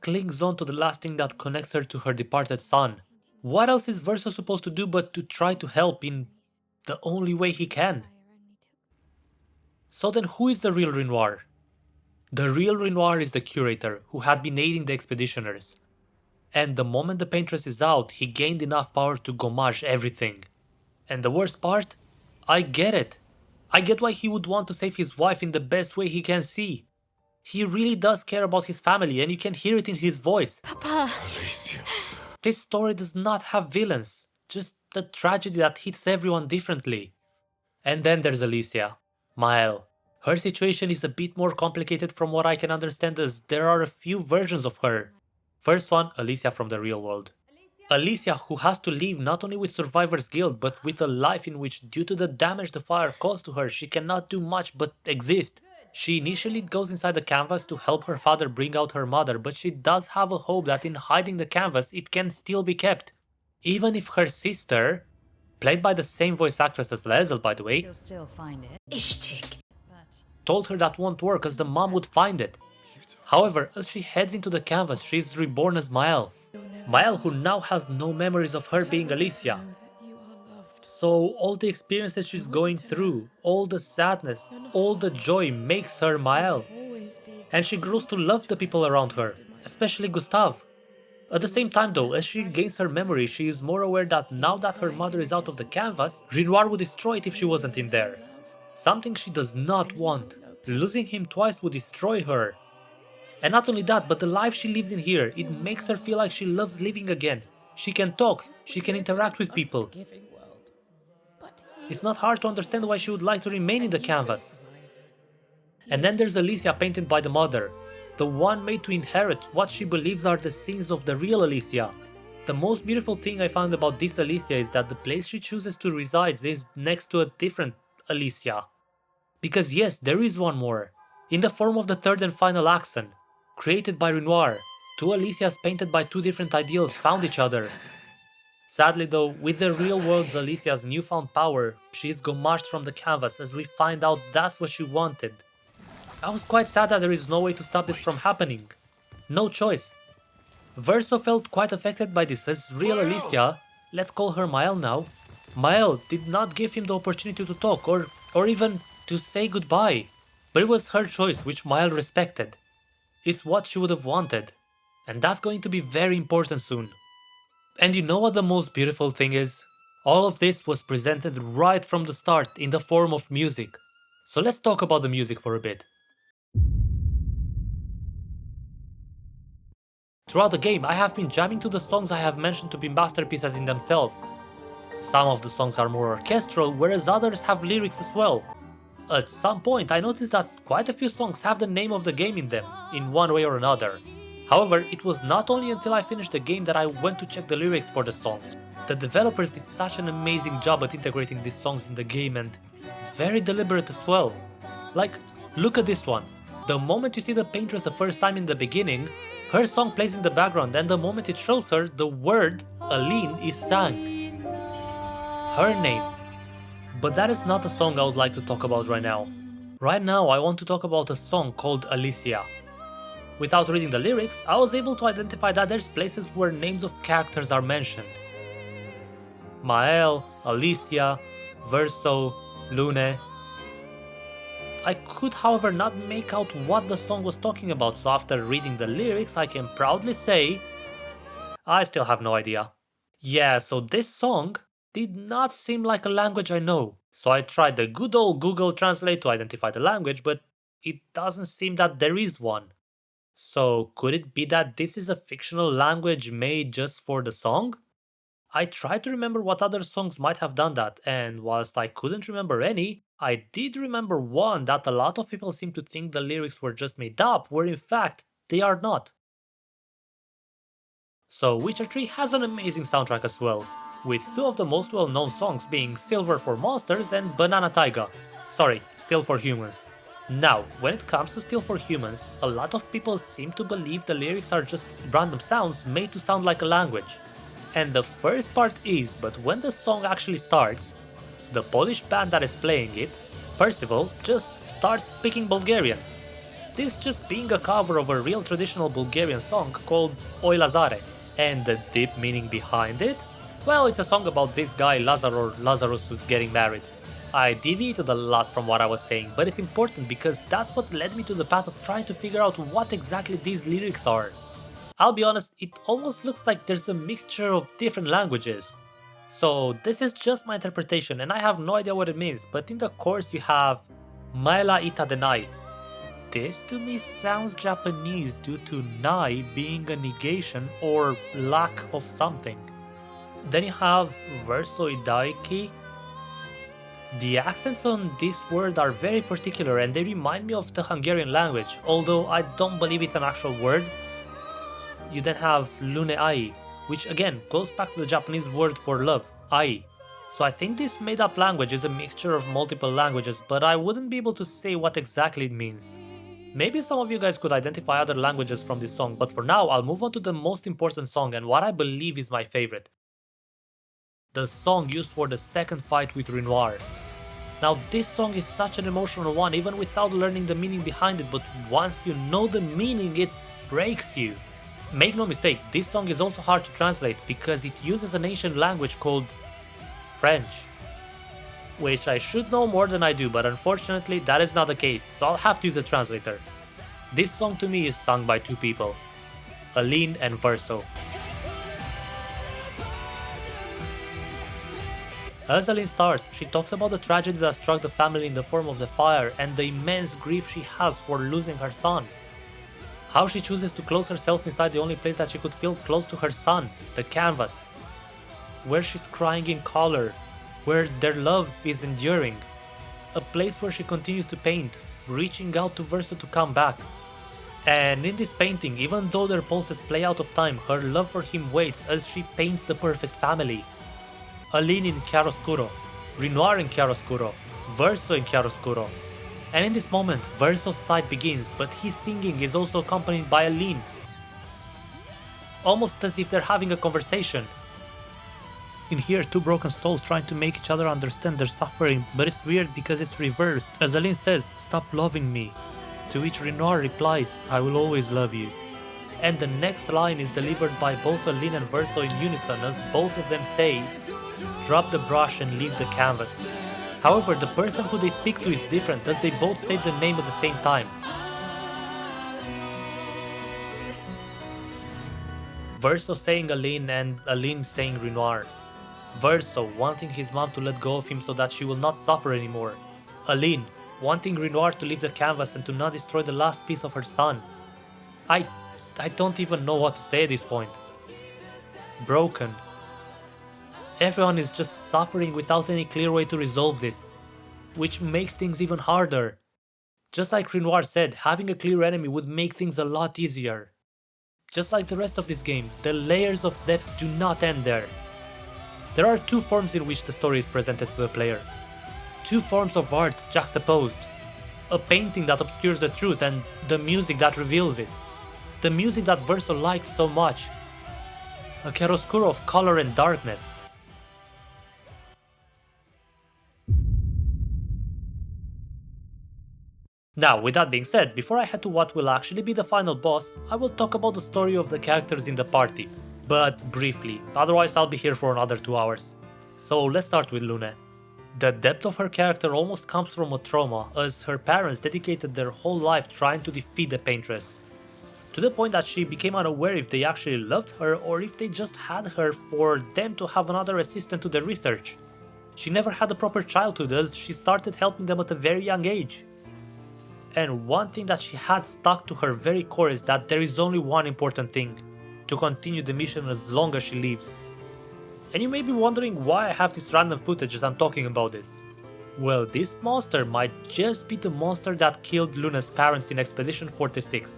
clings on to the last thing that connects her to her departed son. What else is Verso supposed to do but to try to help in the only way he can? So then who is the real Renoir? The real Renoir is the curator, who had been aiding the expeditioners. And the moment the paintress is out, he gained enough power to gommage everything. And the worst part? I get it. I get why he would want to save his wife in the best way he can see. He really does care about his family, and you can hear it in his voice. Papa. Alicia. This story does not have villains, just the tragedy that hits everyone differently. And then there's Alicia, Maëlle. Her situation is a bit more complicated from what I can understand, as there are a few versions of her. First one, Alicia from the real world. Alicia, who has to live not only with survivor's guilt, but with a life in which, due to the damage the fire caused to her, she cannot do much but exist. She initially goes inside the canvas to help her father bring out her mother, but she does have a hope that in hiding the canvas it can still be kept. Even if her sister, played by the same voice actress as Leslie by the way, She'll still find it. Ishtik. But told her that won't work as the mom would find it. However, as she heads into the canvas, she is reborn as Mael. Mael, who now has no memories of her being Alicia. So all the experiences she's going through, all the sadness, all the joy makes her Mael. And she grows to love the people around her, especially Gustave. At the same time though, as she gains her memory, she is more aware that now that her mother is out of the canvas, Renoir would destroy it if she wasn't in there. Something she does not want. Losing him twice would destroy her. And not only that, but the life she lives in here, it makes her feel like she loves living again. She can talk, she can interact with people. It's not hard to understand why she would like to remain in the canvas. And then there's Alicia painted by the mother, the one made to inherit what she believes are the sins of the real Alicia. The most beautiful thing I found about this Alicia is that the place she chooses to reside is next to a different Alicia. Because yes, there is one more, in the form of the third and final accent, created by Renoir. Two Alicias painted by two different ideals found each other. Sadly though, with the real world's Alicia's newfound power, she is gomashed from the canvas as we find out that's what she wanted. I was quite sad that there is no way to stop this from happening. No choice. Verso felt quite affected by this as real Alicia, let's call her Mael now, Mael did not give him the opportunity to talk or even to say goodbye. But it was her choice which Mael respected. It's what she would have wanted. And that's going to be very important soon. And you know what the most beautiful thing is? All of this was presented right from the start in the form of music. So let's talk about the music for a bit. Throughout the game, I have been jamming to the songs I have mentioned to be masterpieces in themselves. Some of the songs are more orchestral, whereas others have lyrics as well. At some point, I noticed that quite a few songs have the name of the game in them, in one way or another. However, it was not only until I finished the game that I went to check the lyrics for the songs. The developers did such an amazing job at integrating these songs in the game and very deliberate as well. Like, look at this one. The moment you see the paintress the first time in the beginning, her song plays in the background and the moment it shows her, the word Aline is sang. Her name. But that is not a song I would like to talk about right now. Right now I want to talk about a song called Alicia. Without reading the lyrics, I was able to identify that there's places where names of characters are mentioned. Mael, Alicia, Verso, Lune. I could however not make out what the song was talking about, so after reading the lyrics I can proudly say I still have no idea. Yeah, so this song did not seem like a language I know, so I tried the good old Google Translate to identify the language, but it doesn't seem that there is one. So could it be that this is a fictional language made just for the song? I tried to remember what other songs might have done that, and whilst I couldn't remember any, I did remember one that a lot of people seem to think the lyrics were just made up, where in fact they are not. So Witcher 3 has an amazing soundtrack as well, with two of the most well-known songs being Silver for Monsters and Banana Taiga. Sorry, Still for Humans. Now, when it comes to Still for Humans, a lot of people seem to believe the lyrics are just random sounds made to sound like a language. And the first part is, but when the song actually starts, the Polish band that is playing it, Percival, just starts speaking Bulgarian. This just being a cover of a real traditional Bulgarian song called Oi Lazare. And the deep meaning behind it? Well, it's a song about this guy Lazar or Lazarus who's getting married. I deviated a lot from what I was saying, but it's important because that's what led me to the path of trying to figure out what exactly these lyrics are. I'll be honest, it almost looks like there's a mixture of different languages. So this is just my interpretation and I have no idea what it means, but in the chorus you have Maela ita denai. This to me sounds Japanese due to nai being a negation or lack of something. Then you have verso idaiki. The accents on this word are very particular and they remind me of the Hungarian language, although I don't believe it's an actual word. You then have lune ai, which again goes back to the Japanese word for love, ai. So I think this made-up language is a mixture of multiple languages, but I wouldn't be able to say what exactly it means. Maybe some of you guys could identify other languages from this song, but for now I'll move on to the most important song and what I believe is my favorite. The song used for the second fight with Renoir. Now this song is such an emotional one even without learning the meaning behind it, but once you know the meaning it breaks you. Make no mistake, this song is also hard to translate because it uses an ancient language called French. Which I should know more than I do, but unfortunately that is not the case, so I'll have to use a translator. This song to me is sung by two people, Aline and Verso. As Aline starts, she talks about the tragedy that struck the family in the form of the fire and the immense grief she has for losing her son. How she chooses to close herself inside the only place that she could feel close to her son, the canvas. Where she's crying in color, where their love is enduring. A place where she continues to paint, reaching out to Verso to come back. And in this painting, even though their pulses play out of time, her love for him waits as she paints the perfect family. Aline in chiaroscuro, Renoir in chiaroscuro, Verso in chiaroscuro. And in this moment, Verso's side begins, but his singing is also accompanied by Aline. Almost as if they're having a conversation. In here, two broken souls trying to make each other understand their suffering, but it's weird because it's reversed, as Aline says, "Stop loving me," to which Renoir replies, "I will always love you." And the next line is delivered by both Aline and Verso in unison as both of them say, "Drop the brush and leave the canvas." However, the person who they speak to is different as they both say the name at the same time. Verso saying Aline and Aline saying Renoir. Verso wanting his mom to let go of him so that she will not suffer anymore. Aline wanting Renoir to leave the canvas and to not destroy the last piece of her son. I don't even know what to say at this point. Broken. Everyone is just suffering without any clear way to resolve this, which makes things even harder. Just like Renoir said, having a clear enemy would make things a lot easier. Just like the rest of this game, the layers of depths do not end there. There are two forms in which the story is presented to the player. Two forms of art juxtaposed. A painting that obscures the truth and the music that reveals it. The music that Verso liked so much. A chiaroscuro of color and darkness. Now, with that being said, before I head to what will actually be the final boss, I will talk about the story of the characters in the party, but briefly, otherwise I'll be here for another 2 hours. So let's start with Lune. The depth of her character almost comes from a trauma, as her parents dedicated their whole life trying to defeat the Paintress. To the point that she became unaware if they actually loved her or if they just had her for them to have another assistant to their research. She never had a proper childhood as she started helping them at a very young age. And one thing that she had stuck to her very core is that there is only one important thing: to continue the mission as long as she lives. And you may be wondering why I have this random footage as I'm talking about this. Well, this monster might just be the monster that killed Luna's parents in Expedition 46.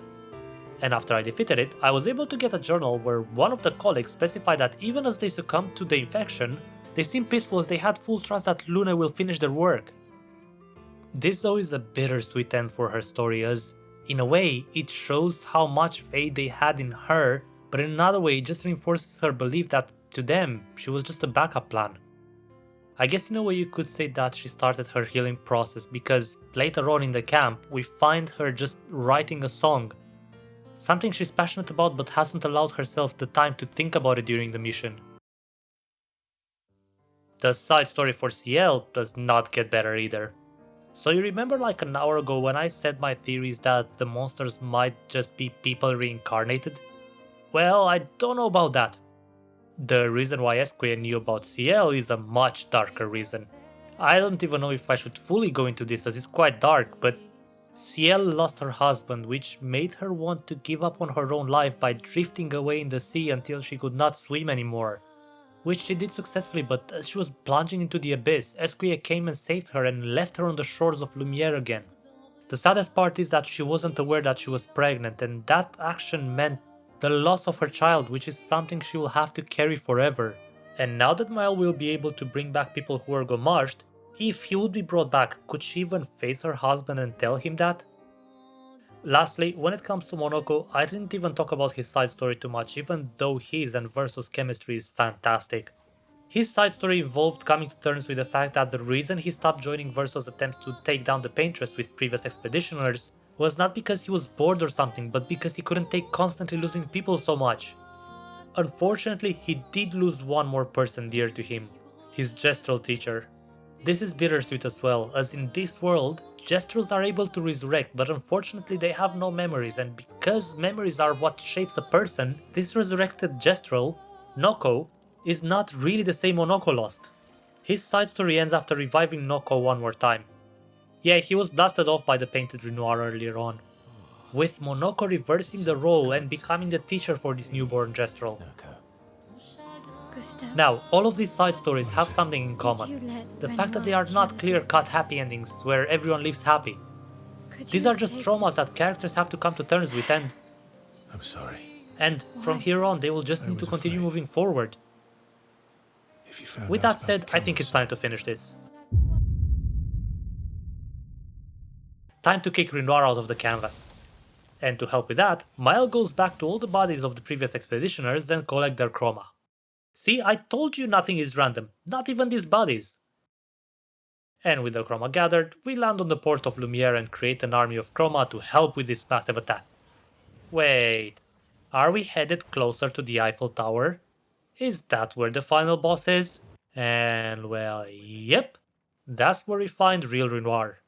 And after I defeated it, I was able to get a journal where one of the colleagues specified that even as they succumbed to the infection, they seemed peaceful as they had full trust that Luna will finish their work. This though is a bittersweet end for her story as, in a way, it shows how much faith they had in her, but in another way it just reinforces her belief that, to them, she was just a backup plan. I guess in a way you could say that she started her healing process because later on in the camp we find her just writing a song. Something she's passionate about but hasn't allowed herself the time to think about it during the mission. The side story for CL does not get better either. So you remember like an hour ago when I said my theories that the monsters might just be people reincarnated? Well, I don't know about that. The reason why Esquire knew about CL is a much darker reason. I don't even know if I should fully go into this as it's quite dark, but CL lost her husband, which made her want to give up on her own life by drifting away in the sea until she could not swim anymore. Which she did successfully, but as she was plunging into the abyss, Esquire came and saved her and left her on the shores of Lumiere again. The saddest part is that she wasn't aware that she was pregnant, and that action meant the loss of her child, which is something she will have to carry forever. And now that Mael will be able to bring back people who are gomashed, if he would be brought back, could she even face her husband and tell him that? Lastly, when it comes to Monoko, I didn't even talk about his side story too much, even though his and Verso's chemistry is fantastic. His side story involved coming to terms with the fact that the reason he stopped joining Verso's attempts to take down the Paintress with previous expeditioners was not because he was bored or something, but because he couldn't take constantly losing people so much. Unfortunately, he did lose one more person dear to him, his Gestural teacher. This is bittersweet as well, as in this world, Gestrals are able to resurrect, but unfortunately they have no memories, and because memories are what shapes a person, this resurrected Gestral, Noko, is not really the same Monoko lost. His side story ends after reviving Noko one more time. Yeah, he was blasted off by the painted Renoir earlier on, with Monoko reversing the role and becoming the teacher for this newborn Gestral. Gustave, Now, all of these side stories have something in common. The fact that they are not clear-cut happy endings where everyone lives happy. These are just traumas that characters have to come to terms with, and I'm sorry. And from here on, they will just need to continue moving forward. If you found With out that about said, the I think it's cameras- time to finish this. Time to kick Renoir out of the canvas. And to help with that, Mael goes back to all the bodies of the previous expeditioners and collect their chroma. See, I told you nothing is random, not even these bodies. And with the chroma gathered, we land on the port of Lumiere and create an army of chroma to help with this massive attack. Wait, are we headed closer to the Eiffel Tower? Is that where the final boss is? And well, yep, that's where we find real Renoir.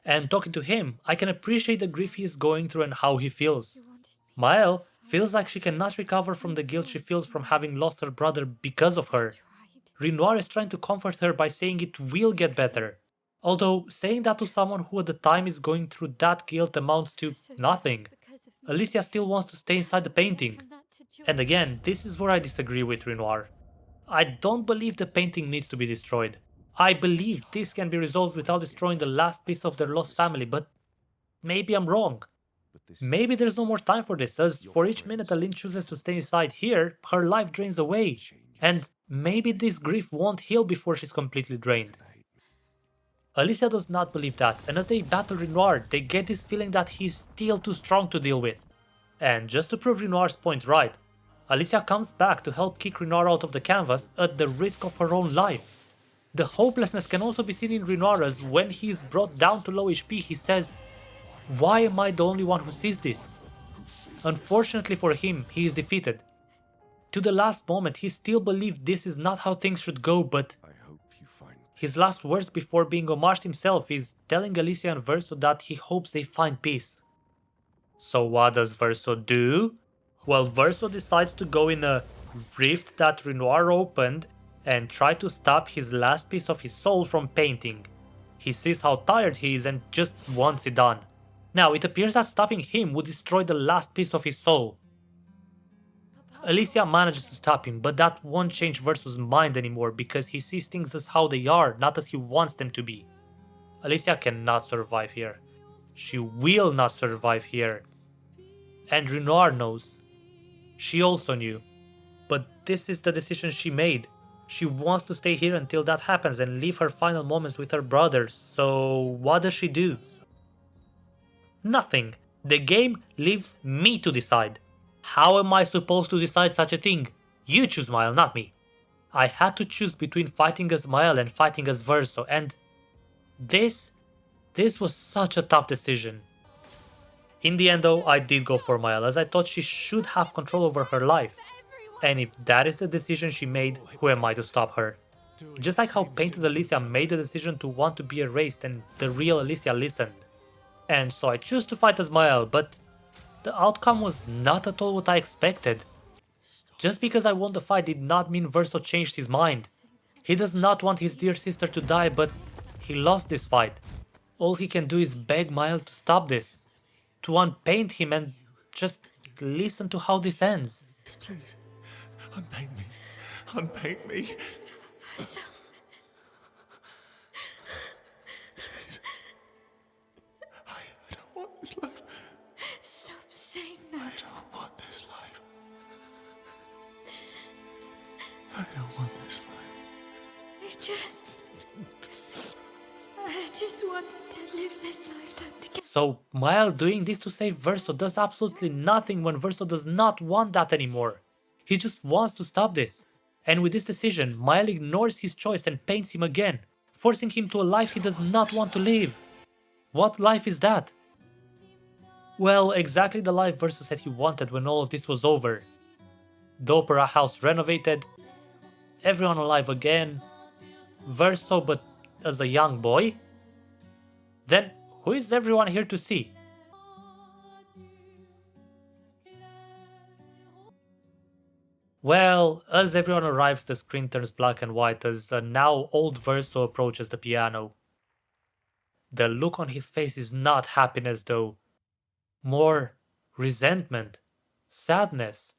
And talking to him, I can appreciate the grief he is going through and how he feels. Mael feels like she cannot recover from the guilt she feels from having lost her brother because of her. Renoir is trying to comfort her by saying it will get better. Although, saying that to someone who at the time is going through that guilt amounts to nothing. Alicia still wants to stay inside the painting. And again, this is where I disagree with Renoir. I don't believe the painting needs to be destroyed. I believe this can be resolved without destroying the last piece of their lost family, but maybe I'm wrong. Maybe there's no more time for this, as for each minute Aline chooses to stay inside here, her life drains away. And maybe this grief won't heal before she's completely drained. Alicia does not believe that, and as they battle Renoir, they get this feeling that he's still too strong to deal with. And just to prove Renoir's point right, Alicia comes back to help kick Renoir out of the canvas at the risk of her own life. The hopelessness can also be seen in Renoir, as when he is brought down to low HP, he says, "Why am I the only one who sees this?" Unfortunately for him, he is defeated. To the last moment, he still believed this is not how things should go, but his last words before being homaged himself is telling Alicia and Verso that he hopes they find peace. So what does Verso do? Well, Verso decides to go in a rift that Renoir opened and try to stop his last piece of his soul from painting. He sees how tired he is and just wants it done. Now, it appears that stopping him would destroy the last piece of his soul. Alicia manages to stop him, but that won't change Verso's mind anymore because he sees things as how they are, not as he wants them to be. Alicia cannot survive here. She will not survive here. And Renoir knows. She also knew. But this is the decision she made. She wants to stay here until that happens and live her final moments with her brother, so what does she do? Nothing. The game leaves me to decide. How am I supposed to decide such a thing? You choose Mael, not me. I had to choose between fighting as Mael and fighting as Verso, and this was such a tough decision. In the end though, I did go for Mael, as I thought she should have control over her life. And if that is the decision she made, who am I to stop her? Just like how Painted Alicia made the decision to want to be erased and the real Alicia listened. And so I choose to fight as Mael, but the outcome was not at all what I expected. Just because I won the fight did not mean Verso changed his mind. He does not want his dear sister to die, but he lost this fight. All he can do is beg Mael to stop this, to unpaint him and just listen to how this ends. Please, unpaint me. Unpaint me. So... Please. I don't want this life. Stop saying that. I don't want this life. I don't want this life. I just wanted to live this lifetime together. So Mile doing this to save Verso does absolutely nothing when Verso does not want that anymore. He just wants to stop this. And with this decision, Mile ignores his choice and paints him again, forcing him to a life he does not want to live. What life is that? Well, exactly the life Verso said he wanted when all of this was over. The opera house renovated, everyone alive again, Verso but as a young boy? Then who is everyone here to see? Well, as everyone arrives, the screen turns black and white as now old Verso approaches the piano. The look on his face is not happiness though, more resentment, sadness.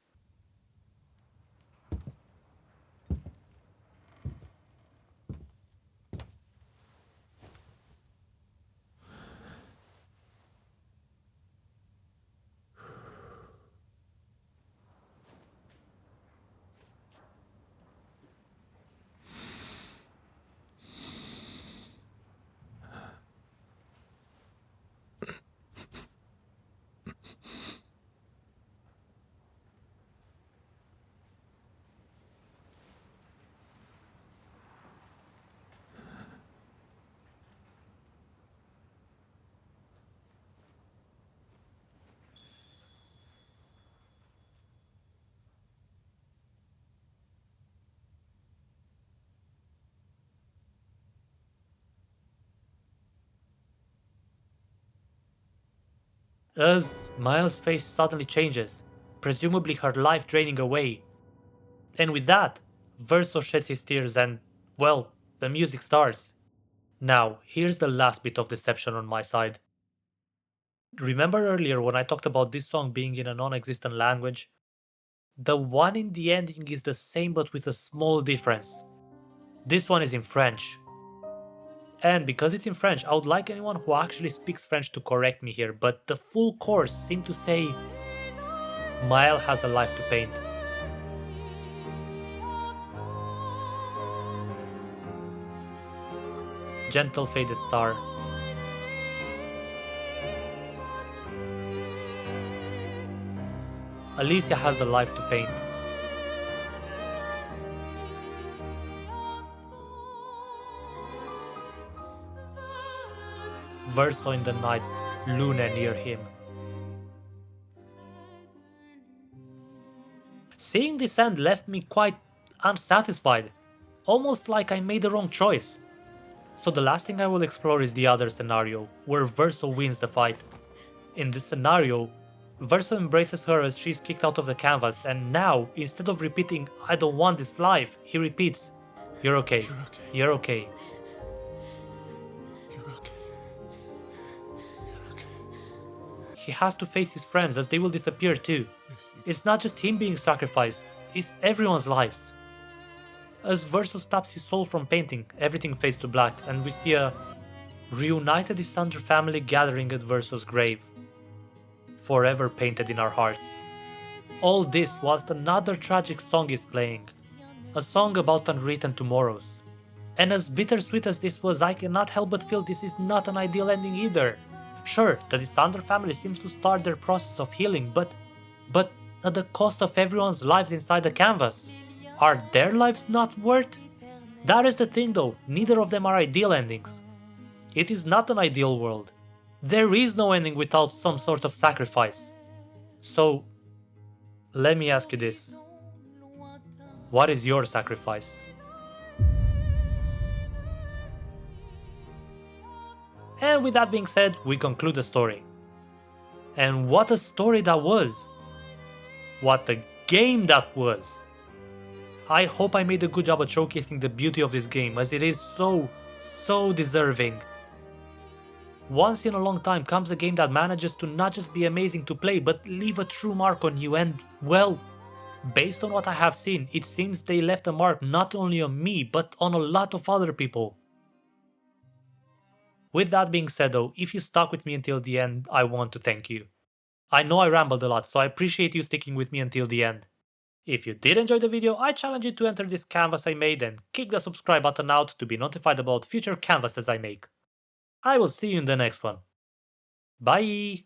As Miles' face suddenly changes, presumably her life draining away. And with that, Verso sheds his tears and, well, the music starts. Now, here's the last bit of deception on my side. Remember earlier when I talked about this song being in a non-existent language? The one in the ending is the same but with a small difference. This one is in French. And because it's in French, I would like anyone who actually speaks French to correct me here, but the full chorus seemed to say, Mile has a life to paint. Gentle faded star. Alicia has a life to paint. Verso in the night, Luna near him. Seeing this end left me quite unsatisfied, almost like I made the wrong choice. So the last thing I will explore is the other scenario, where Verso wins the fight. In this scenario, Verso embraces her as she's kicked out of the canvas, and now, instead of repeating, I don't want this life, he repeats, You're okay, You're okay. you're okay. You're okay. You're okay. He has to face his friends as they will disappear too. It's not just him being sacrificed, it's everyone's lives. As Verso stops his soul from painting, everything fades to black and we see a reunited Isunder family gathering at Verso's grave. Forever painted in our hearts. All this whilst another tragic song is playing. A song about unwritten tomorrows. And as bittersweet as this was, I cannot help but feel this is not an ideal ending either. Sure, the Isunder family seems to start their process of healing, but at the cost of everyone's lives inside the canvas. Are their lives not worth? That is the thing though, neither of them are ideal endings. It is not an ideal world. There is no ending without some sort of sacrifice. So, let me ask you this. What is your sacrifice? And with that being said, we conclude the story. And what a story that was! What a game that was! I hope I made a good job at showcasing the beauty of this game, as it is so deserving. Once in a long time comes a game that manages to not just be amazing to play, but leave a true mark on you, and well, based on what I have seen, it seems they left a mark not only on me, but on a lot of other people. With that being said though, if you stuck with me until the end, I want to thank you. I know I rambled a lot, so I appreciate you sticking with me until the end. If you did enjoy the video, I challenge you to enter this canvas I made and kick the subscribe button out to be notified about future canvases I make. I will see you in the next one. Bye!